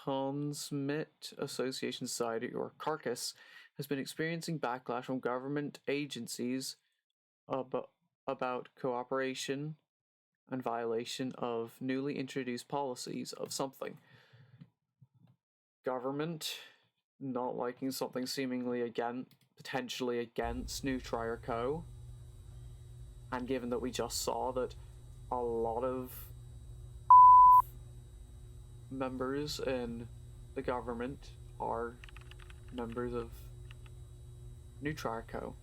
Consmit Association Society, or Carcass, has been experiencing backlash from government agencies about cooperation and violation of newly introduced policies of something. Government not liking something seemingly potentially against New Triarco, and given that we just saw that a lot of members in the government are members of New Triarco,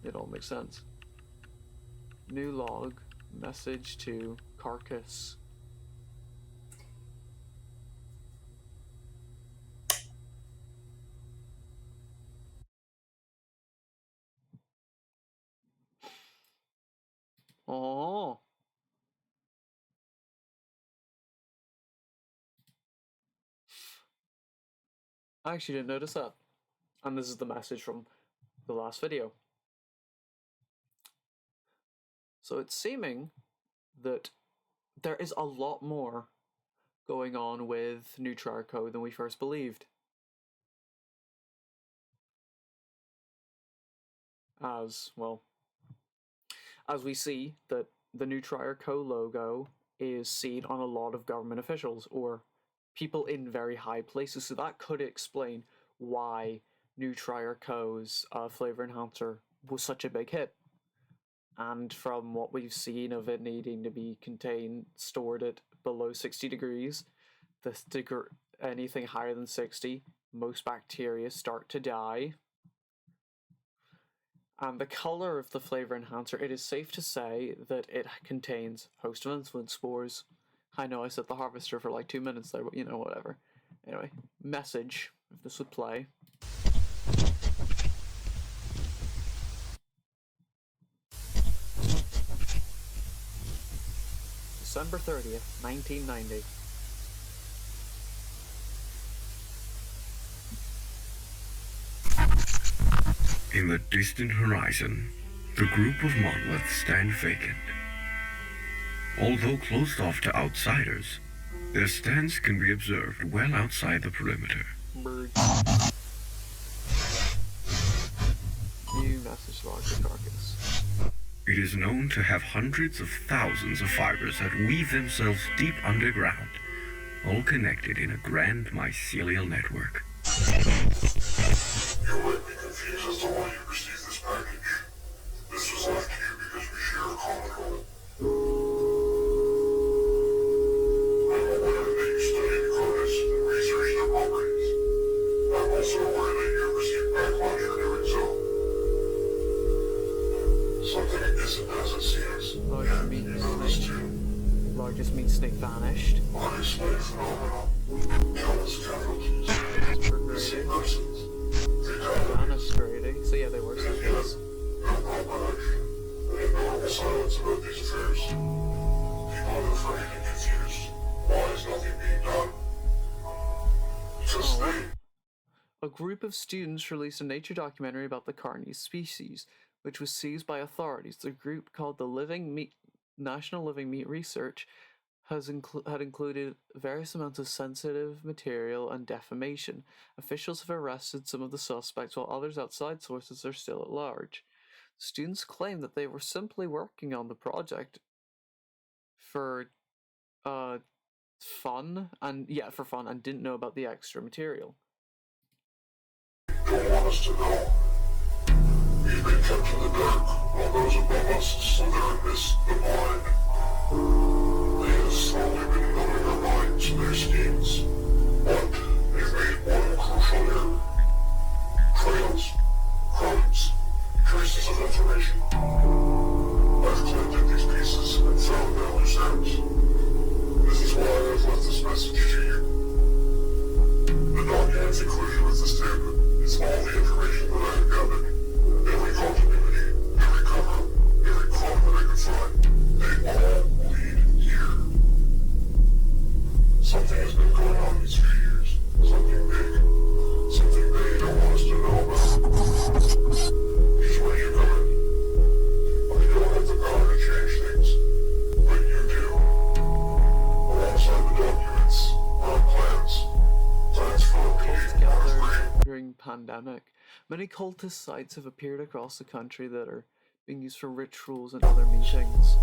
it all makes sense. New log, message to Carcass. Oh. I actually didn't notice that. And this is the message from the last video. So it's seeming that there is a lot more going on with Nutriarco than we first believed. As we see that the Nutriarco logo is seen on a lot of government officials or people in very high places, so that could explain why Nutriarco's flavor enhancer was such a big hit. And from what we've seen of it needing to be stored at below 60 degrees, anything higher than 60, most bacteria start to die. And the color of the flavor enhancer, it is safe to say that it contains host of influence spores. I know I set the harvester for like 2 minutes there, but whatever. Anyway, message, if this would play. December 30th, 1990. In the distant horizon, the group of monoliths stand vacant. Although closed off to outsiders, their stance can be observed well outside the perimeter. New message log to carcass. It is known to have hundreds of thousands of fibers that weave themselves deep underground, all connected in a grand mycelial network. You might be confused as to why you received this package. This was left to you because we share a common goal. I'm aware that you studied Carnis and researched their properties. I'm also aware that you received backlash for doing so. Something isn't as it seems. Largest meat snake vanished. Unexplained phenomena. Countless casualties. Missing persons. So yeah, they were snakes. No recollection. Abnormal silence about these affairs. People are afraid and confused. Why is nothing being done? Because A group of students released a nature documentary about the Carnis species, which was seized by authorities. The group, called the National Living Meat Research, had included various amounts of sensitive material and defamation. Officials have arrested some of the suspects, while others outside sources are still at large. Students claim that they were simply working on the project for fun and didn't know about the extra material. Don't want us to know. We've been kept in the dark while those above us slither and miss the blind. They have slowly been numbing our minds to their schemes. But we've made one crucial error. Trails, crumbs, traces of information. I've collected these pieces and found their loose ends. This is why I've left this message to you. The documents included with this statement is all the information that I have gathered. Every continuity, every cover, every club that I could find, they all lead here. Something has been going on these few years. Something big. Something they don't want us to know about. Here's where you come in. I don't have the power to change things, but you do. Alongside the documents, our plans for Cults gathered during pandemic. Many cultist sites have appeared across the country that are being used for rituals and other meetings.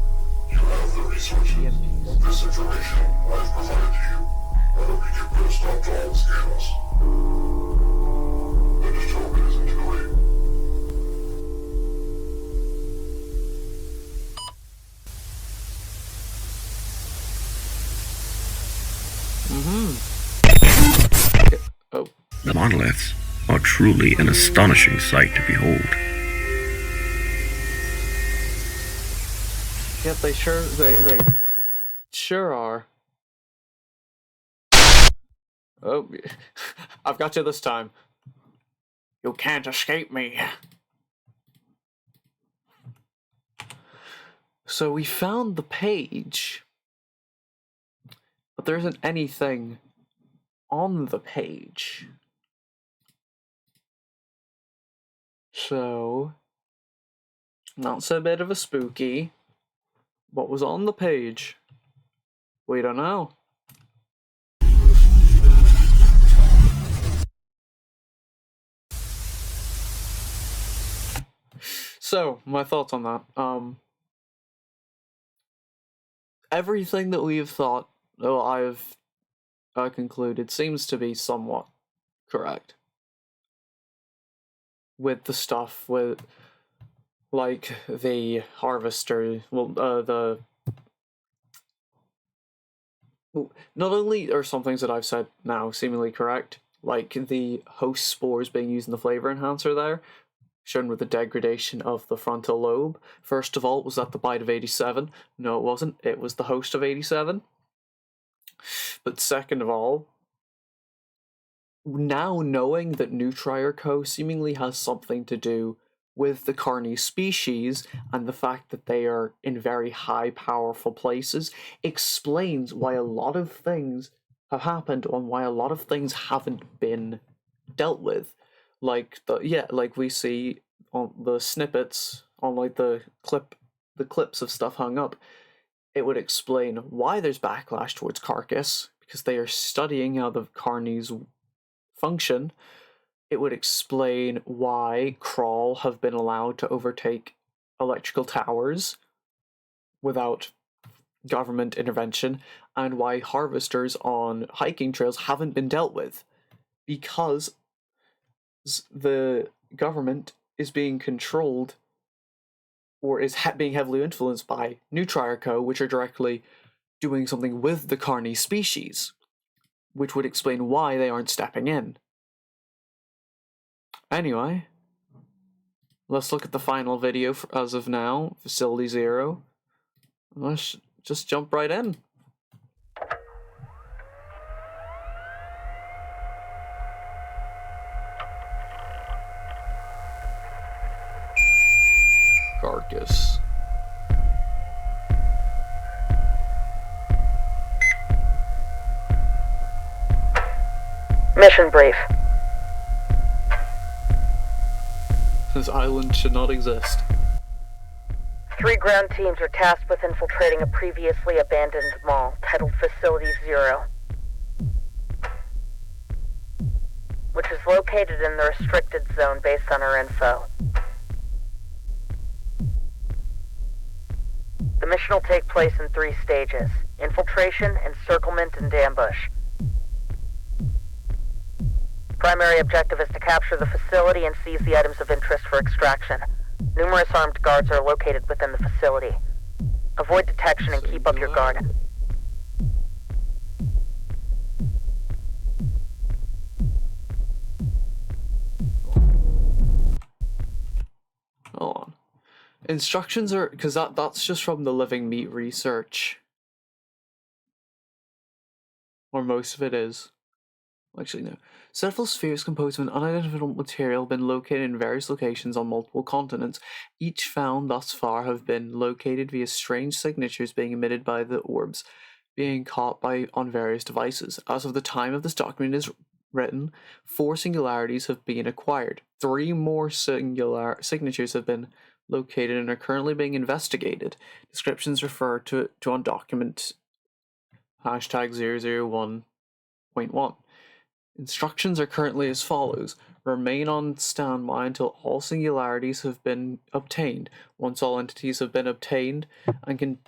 You have the resources. This information I've provided to you. I hope you can put a stop to all the scandals. The dystopia isn't too late. Oh. The monoliths are truly an astonishing sight to behold. Yep, they sure are. Oh, I've got you this time. You can't escape me. So we found the page, but there isn't anything on the page. So that's a bit of a spooky. What was on the page? We don't know. So, my thoughts on that. Everything that we've thought, or I've concluded, seems to be somewhat correct. With the stuff with, like, the harvester, not only are some things that I've said now seemingly correct, like the host spores being used in the flavor enhancer there, shown with the degradation of the frontal lobe. First of all, was that the bite of 87? No, it wasn't. It was the host of 87. But second of all, now knowing that Nutrier Co. seemingly has something to do with the Carnis species, and the fact that they are in very high, powerful places, explains why a lot of things have happened and why a lot of things haven't been dealt with. Like we see on the snippets, on like the clips of stuff hung up, it would explain why there's backlash towards Carcass, because they are studying how the Carnis function. It would explain why Crawl have been allowed to overtake electrical towers without government intervention, and why harvesters on hiking trails haven't been dealt with, because the government is being controlled, or is being heavily influenced by Nutrier Co., which are directly doing something with the Carnis species, which would explain why they aren't stepping in. Anyway, let's look at the final video as of now, Facility 0. Let's just jump right in. Carcass. Mission brief. This island should not exist. 3 ground teams are tasked with infiltrating a previously abandoned mall titled Facility 0, which is located in the restricted zone based on our info. The mission will take place in 3 stages: infiltration, encirclement, and ambush. Primary objective is to capture the facility and seize the items of interest for extraction. Numerous armed guards are located within the facility. Avoid detection and keep up your guard. Hold on. Instructions are, because that's just from the living meat research. Or most of it is. Actually, no. Several spheres composed of an unidentified material have been located in various locations on multiple continents. Each found thus far have been located via strange signatures being emitted by the orbs being caught on various devices. As of the time of this document is written, 4 singularities have been acquired. 3 more signatures have been located and are currently being investigated. Descriptions refer to on document hashtag 001.1. Instructions are currently as follows. Remain on standby until all singularities have been obtained. Once all entities have been obtained and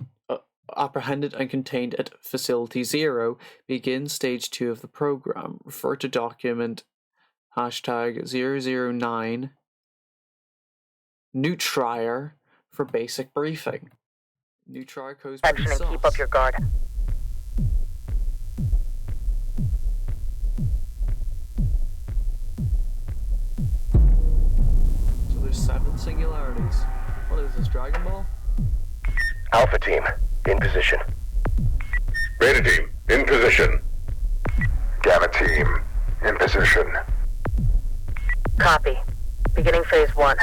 apprehended and contained at Facility 0, begin Stage 2 of the program. Refer to document hashtag 009 Nutrier for basic briefing. Nutrier codes Action and keep up your guard. So there's 7 singularities. What is this, Dragon Ball? Alpha team, in position. Beta team, in position. Gamma team, in position. Copy. Beginning phase 1.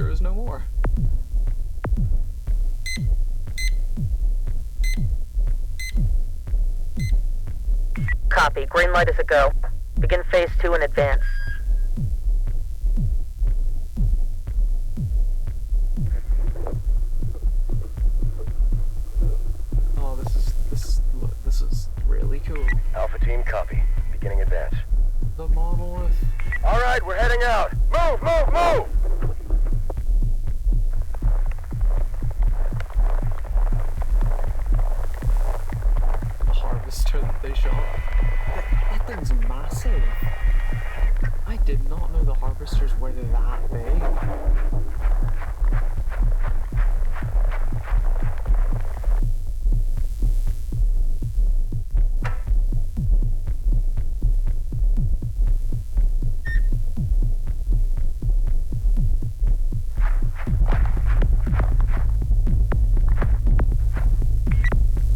harvester is no more. Copy. Green light is a go. Begin phase 2 in advance. Oh, this is really cool. Alpha team, copy. Beginning advance. The monolith. All right, we're heading out. Move, move, move! The harvester that they shot. That thing's massive. I did not know the harvesters were that big.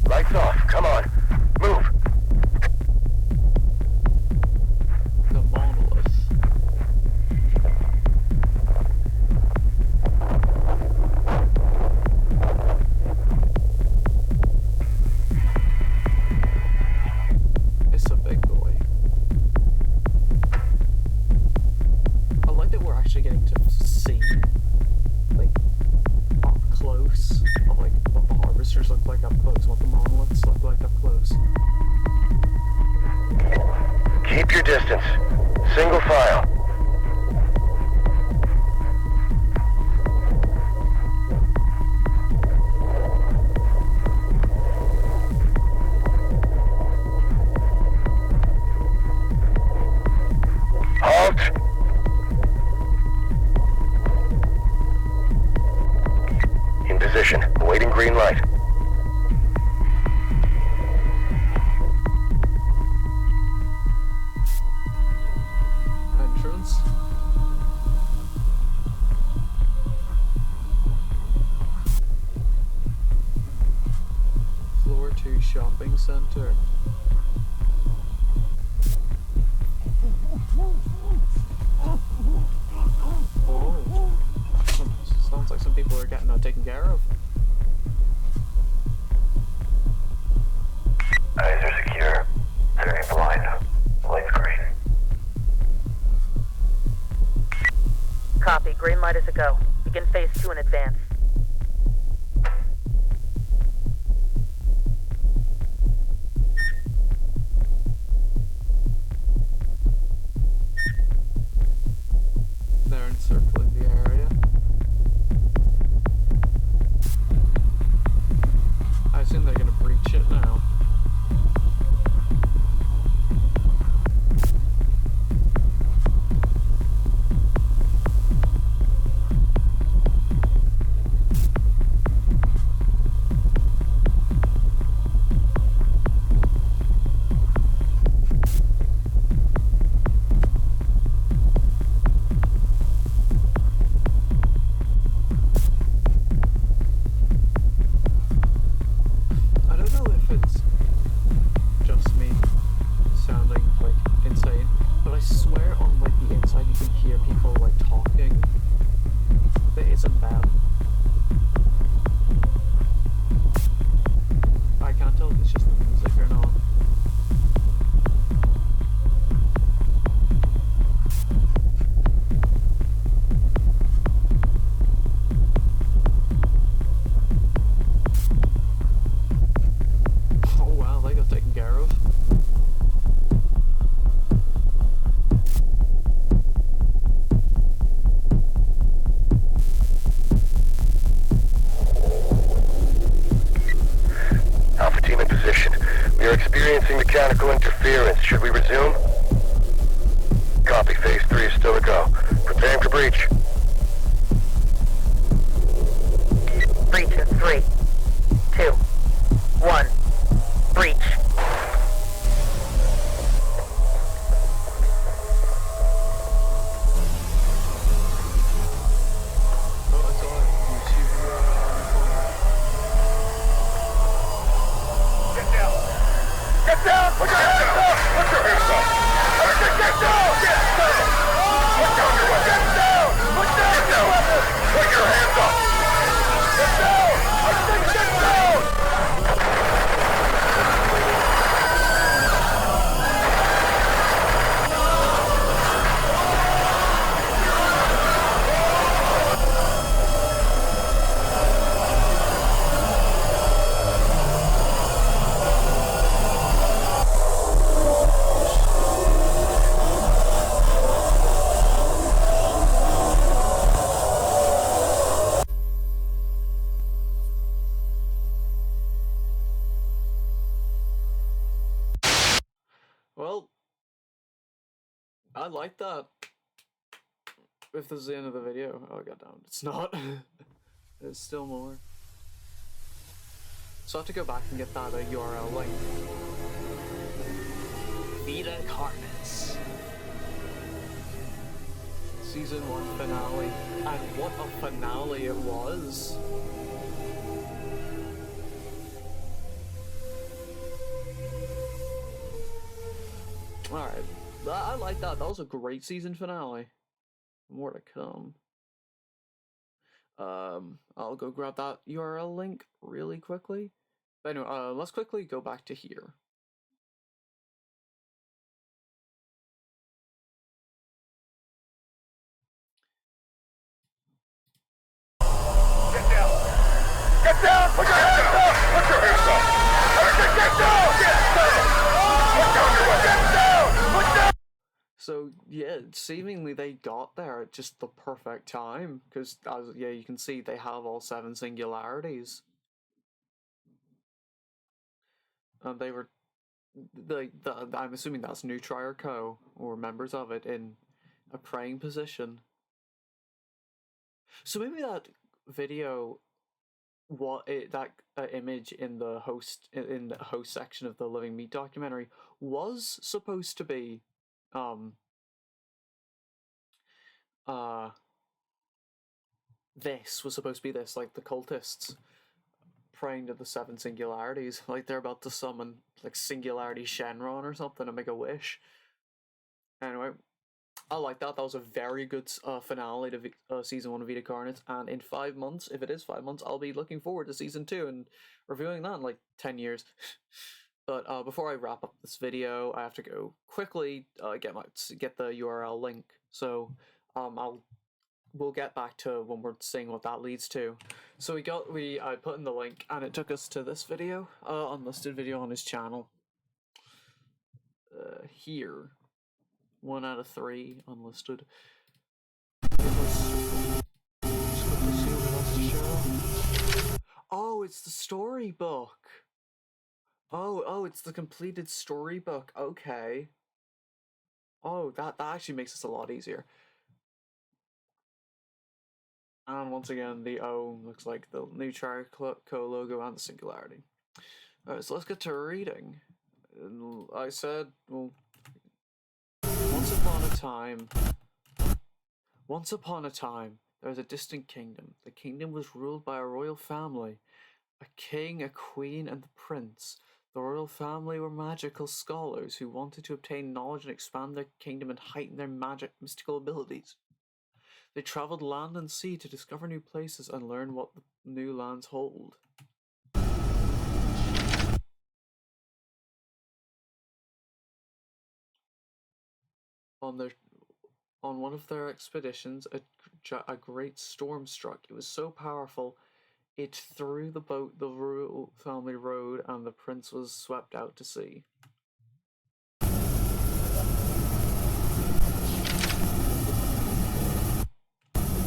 Lights off. Come on. Move. The monolith. It's a big boy. I like that we're actually getting to see, like, up close of like what the harvesters look like up close, what the monoliths look like up close. Keep your distance. Single file. Halt! In position. Awaiting green light. Entrance. Floor 2 shopping center. Oh, sounds like some people are getting taken care of. Eyes are secure. Turning blind. Lights green. Copy. Green light is a go. Begin phase 2 in advance. They're encircling the area. I assume they're gonna breach it now. I don't know if it's just me sounding like insane, but I swear on like the inside you can hear people like talking. That isn't bad. I can't tell if it's just the music or not. Oh wow, they got taken care of. Alpha team in position. We are experiencing mechanical interference. Should we resume? Copy. Phase 3 is still a go. Preparing for breach. Breach in 3, 2, 1. Breach. Oh, I saw a YouTuber Get down! Get down! Put your hands up! Put your hands up! Get down! Get down! Put down your weapon! Get down! Put down your weapon! Put I like that. If this is the end of the video, oh goddamn, it's not. There's still more. So I have to go back and get that URL link. Vita Carnis. Season 1 finale. And what a finale it was. Alright. I like that. That was a great season finale. More to come. I'll go grab that URL link really quickly. But anyway, let's quickly go back to here. Get down! Get down! Put your hands up! Put your hands up! Get down! Get down! Put down your weapon! Get down! Put down! So yeah, seemingly they got there at just the perfect time, because yeah, you can see they have all 7 singularities, and they were I'm assuming that's Nutri Co. or members of it in a praying position. So maybe that video, that image in the host section of the Living Meat documentary was supposed to be this was supposed to be this, like the cultists praying to the 7 singularities, like they're about to summon like Singularity Shenron or something and make a wish. Anyway, I like that. That was a very good finale to season 1 of Vita Carnis, and in 5 months, if it is 5 months, I'll be looking forward to season 2 and reviewing that in like 10 years. But before I wrap up this video, I have to go quickly get the URL link. So we'll get back to when we're seeing what that leads to. So I put in the link and it took us to this video, unlisted video on his channel. Here, 1 out of 3 unlisted. Oh, it's the storybook. Oh, it's the completed storybook. Okay. Oh, that actually makes this a lot easier. And once again, the O looks like the Nutri Co logo and the Singularity. Alright, so let's get to reading. I said, well, once upon a time, there was a distant kingdom. The kingdom was ruled by a royal family. A king, a queen, and the prince. The royal family were magical scholars who wanted to obtain knowledge and expand their kingdom and heighten their mystical abilities. They traveled land and sea to discover new places and learn what the new lands hold. On one of their expeditions, a great storm struck. It was so powerful, it threw the boat the royal family rode, and the prince was swept out to sea.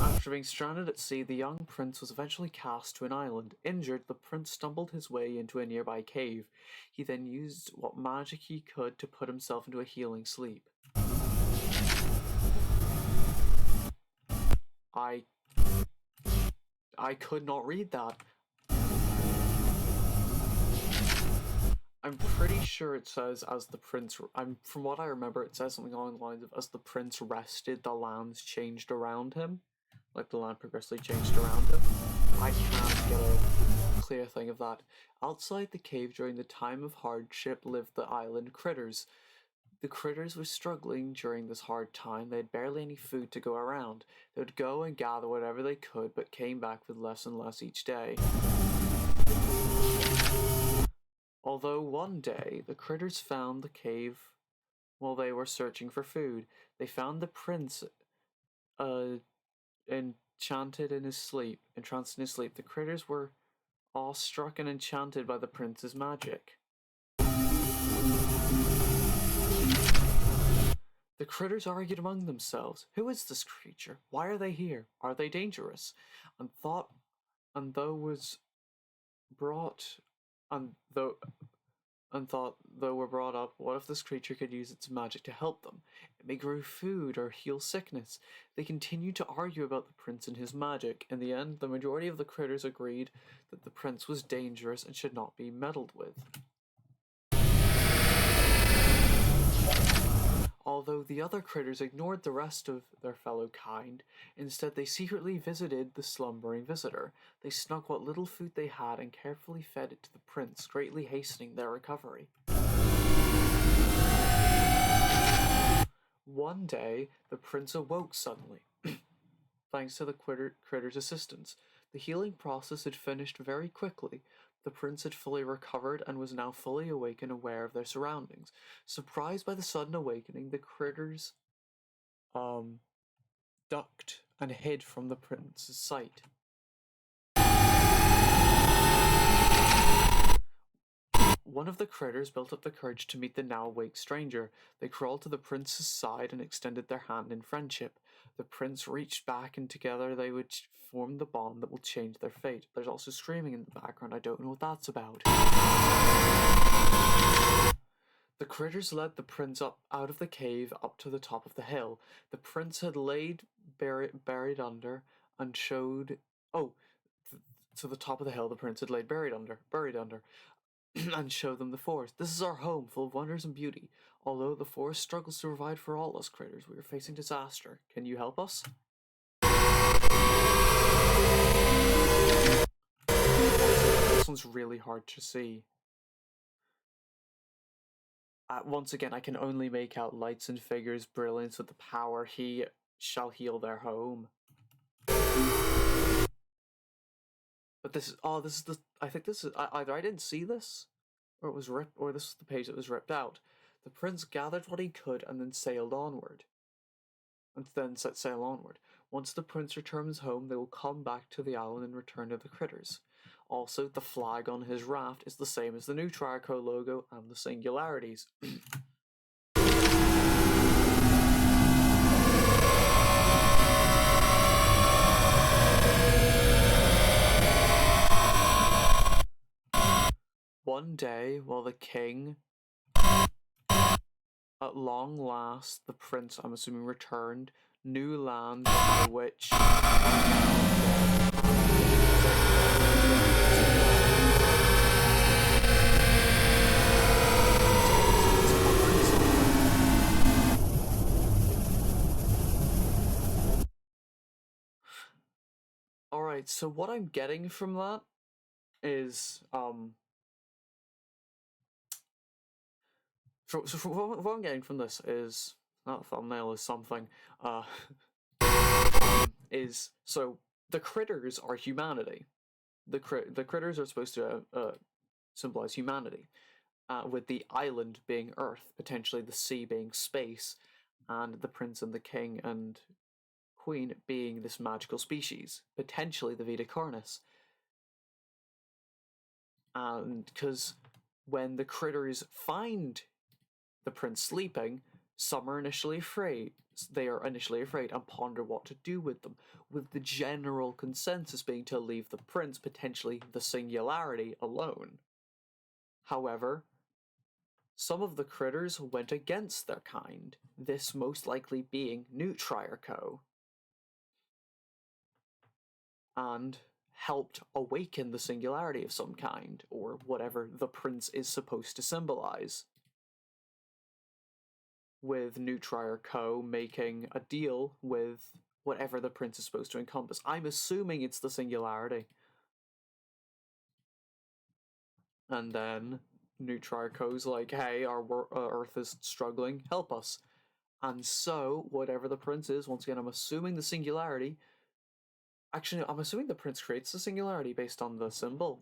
After being stranded at sea, the young prince was eventually cast to an island. Injured, the prince stumbled his way into a nearby cave. He then used what magic he could to put himself into a healing sleep. I could not read that. I'm pretty sure it says as the prince. From what I remember, it says something along the lines of as the prince rested, the lands changed around him. Like the land progressively changed around him. I can't get a clear thing of that. Outside the cave during the time of hardship lived the island critters. The critters were struggling during this hard time. They had barely any food to go around. They would go and gather whatever they could, but came back with less and less each day. Although one day, the critters found the cave while they were searching for food. They found the prince entranced in his sleep. The critters were awestruck and enchanted by the prince's magic. The critters argued among themselves. Who is this creature? Why are they here? Are they dangerous? and thought, though were brought up, what if this creature could use its magic to help them? It may grow food or heal sickness. They continued to argue about the prince and his magic. In the end, the majority of the critters agreed that the prince was dangerous and should not be meddled with. Although the other critters ignored the rest of their fellow kind, instead they secretly visited the slumbering visitor. They snuck what little food they had and carefully fed it to the prince, greatly hastening their recovery. One day, the prince awoke suddenly, thanks to the critter's assistance. The healing process had finished very quickly. The prince had fully recovered and was now fully awake and aware of their surroundings. Surprised by the sudden awakening, the critters ducked and hid from the prince's sight. One of the critters built up the courage to meet the now awake stranger. They crawled to the prince's side and extended their hand in friendship. The prince reached back, and together they would form the bond that will change their fate. There's also screaming in the background. I don't know what that's about. The critters led the prince up out of the cave up to the top of the hill. The prince had laid buried under and showed... to the top of the hill the prince had laid buried under, and showed them the forest. This is our home, full of wonders and beauty. Although the forest struggles to provide for all us critters, we are facing disaster. Can you help us? This one's really hard to see. Once again, I can only make out lights and figures, brilliance with the power. He shall heal their home. But this is I think this is, either I didn't see this, or it was ripped, or this was the page that was ripped out. The prince gathered what he could and then sailed onward. Set sail onward. Once the prince returns home, they will come back to the island and return to the critters. Also, the flag on his raft is the same as the new Triarco logo and the singularities. One day, while the king, at long last, the prince, I'm assuming, returned, new land by which... Alright, so what I'm getting from that is, So what I'm getting from this is, that thumbnail is something, so the critters are humanity. The critters are supposed to symbolize humanity, with the island being Earth, potentially the sea being space, and the prince and the king and queen being this magical species, potentially the Vita Carnis. And because when the critters find the prince sleeping, some are initially afraid. They are initially afraid and ponder what to do with them, with the general consensus being to leave the prince, potentially the singularity, alone. However, some of the critters went against their kind, this most likely being Newt Triarco, and helped awaken the singularity of some kind, or whatever the prince is supposed to symbolize. With Newt Triarco making a deal with whatever the prince is supposed to encompass. I'm assuming it's the singularity. And then Newt Triarco's like, hey, our Earth is struggling, help us. And so, whatever the prince is, once again, I'm assuming the singularity... Actually, I'm assuming the prince creates the singularity based on the symbol.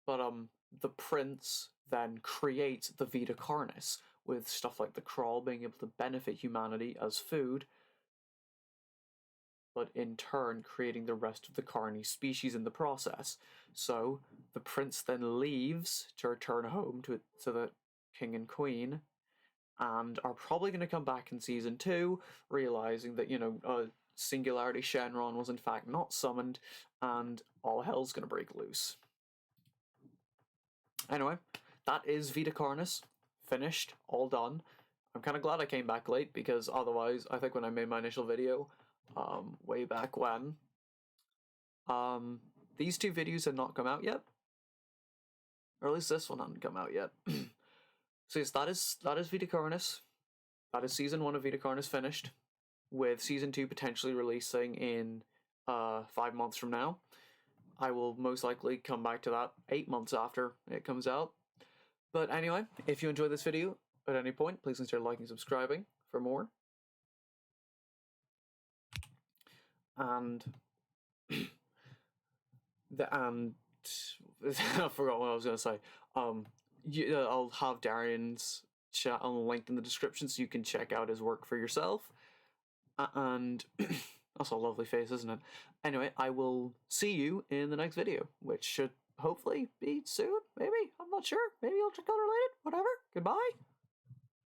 But, the prince then creates the Vita Carnis, with stuff like the crawl being able to benefit humanity as food, but in turn creating the rest of the Carni species in the process. So, the prince then leaves to return home to the king and queen, and are probably going to come back in Season 2, realising that, Singularity Shenron was in fact not summoned, and all hell's going to break loose. Anyway, that is Vita Carnis, finished, all done. I'm kind of glad I came back late, because otherwise, I think when I made my initial video, way back when, these two videos had not come out yet. Or at least this one hadn't come out yet. So yes, that is Vita Carnis. That is Season 1 of Vita Carnis finished, with Season 2 potentially releasing in 5 months from now. I will most likely come back to that 8 months after it comes out. But anyway, if you enjoyed this video at any point, please consider liking and subscribing for more. And I forgot what I was going to say. I'll have Darian's channel linked in the description so you can check out his work for yourself. And that's a lovely face, isn't it? Anyway, I will see you in the next video, which should hopefully be soon, maybe? I'm not sure. Maybe I'll check out related. Whatever. Goodbye.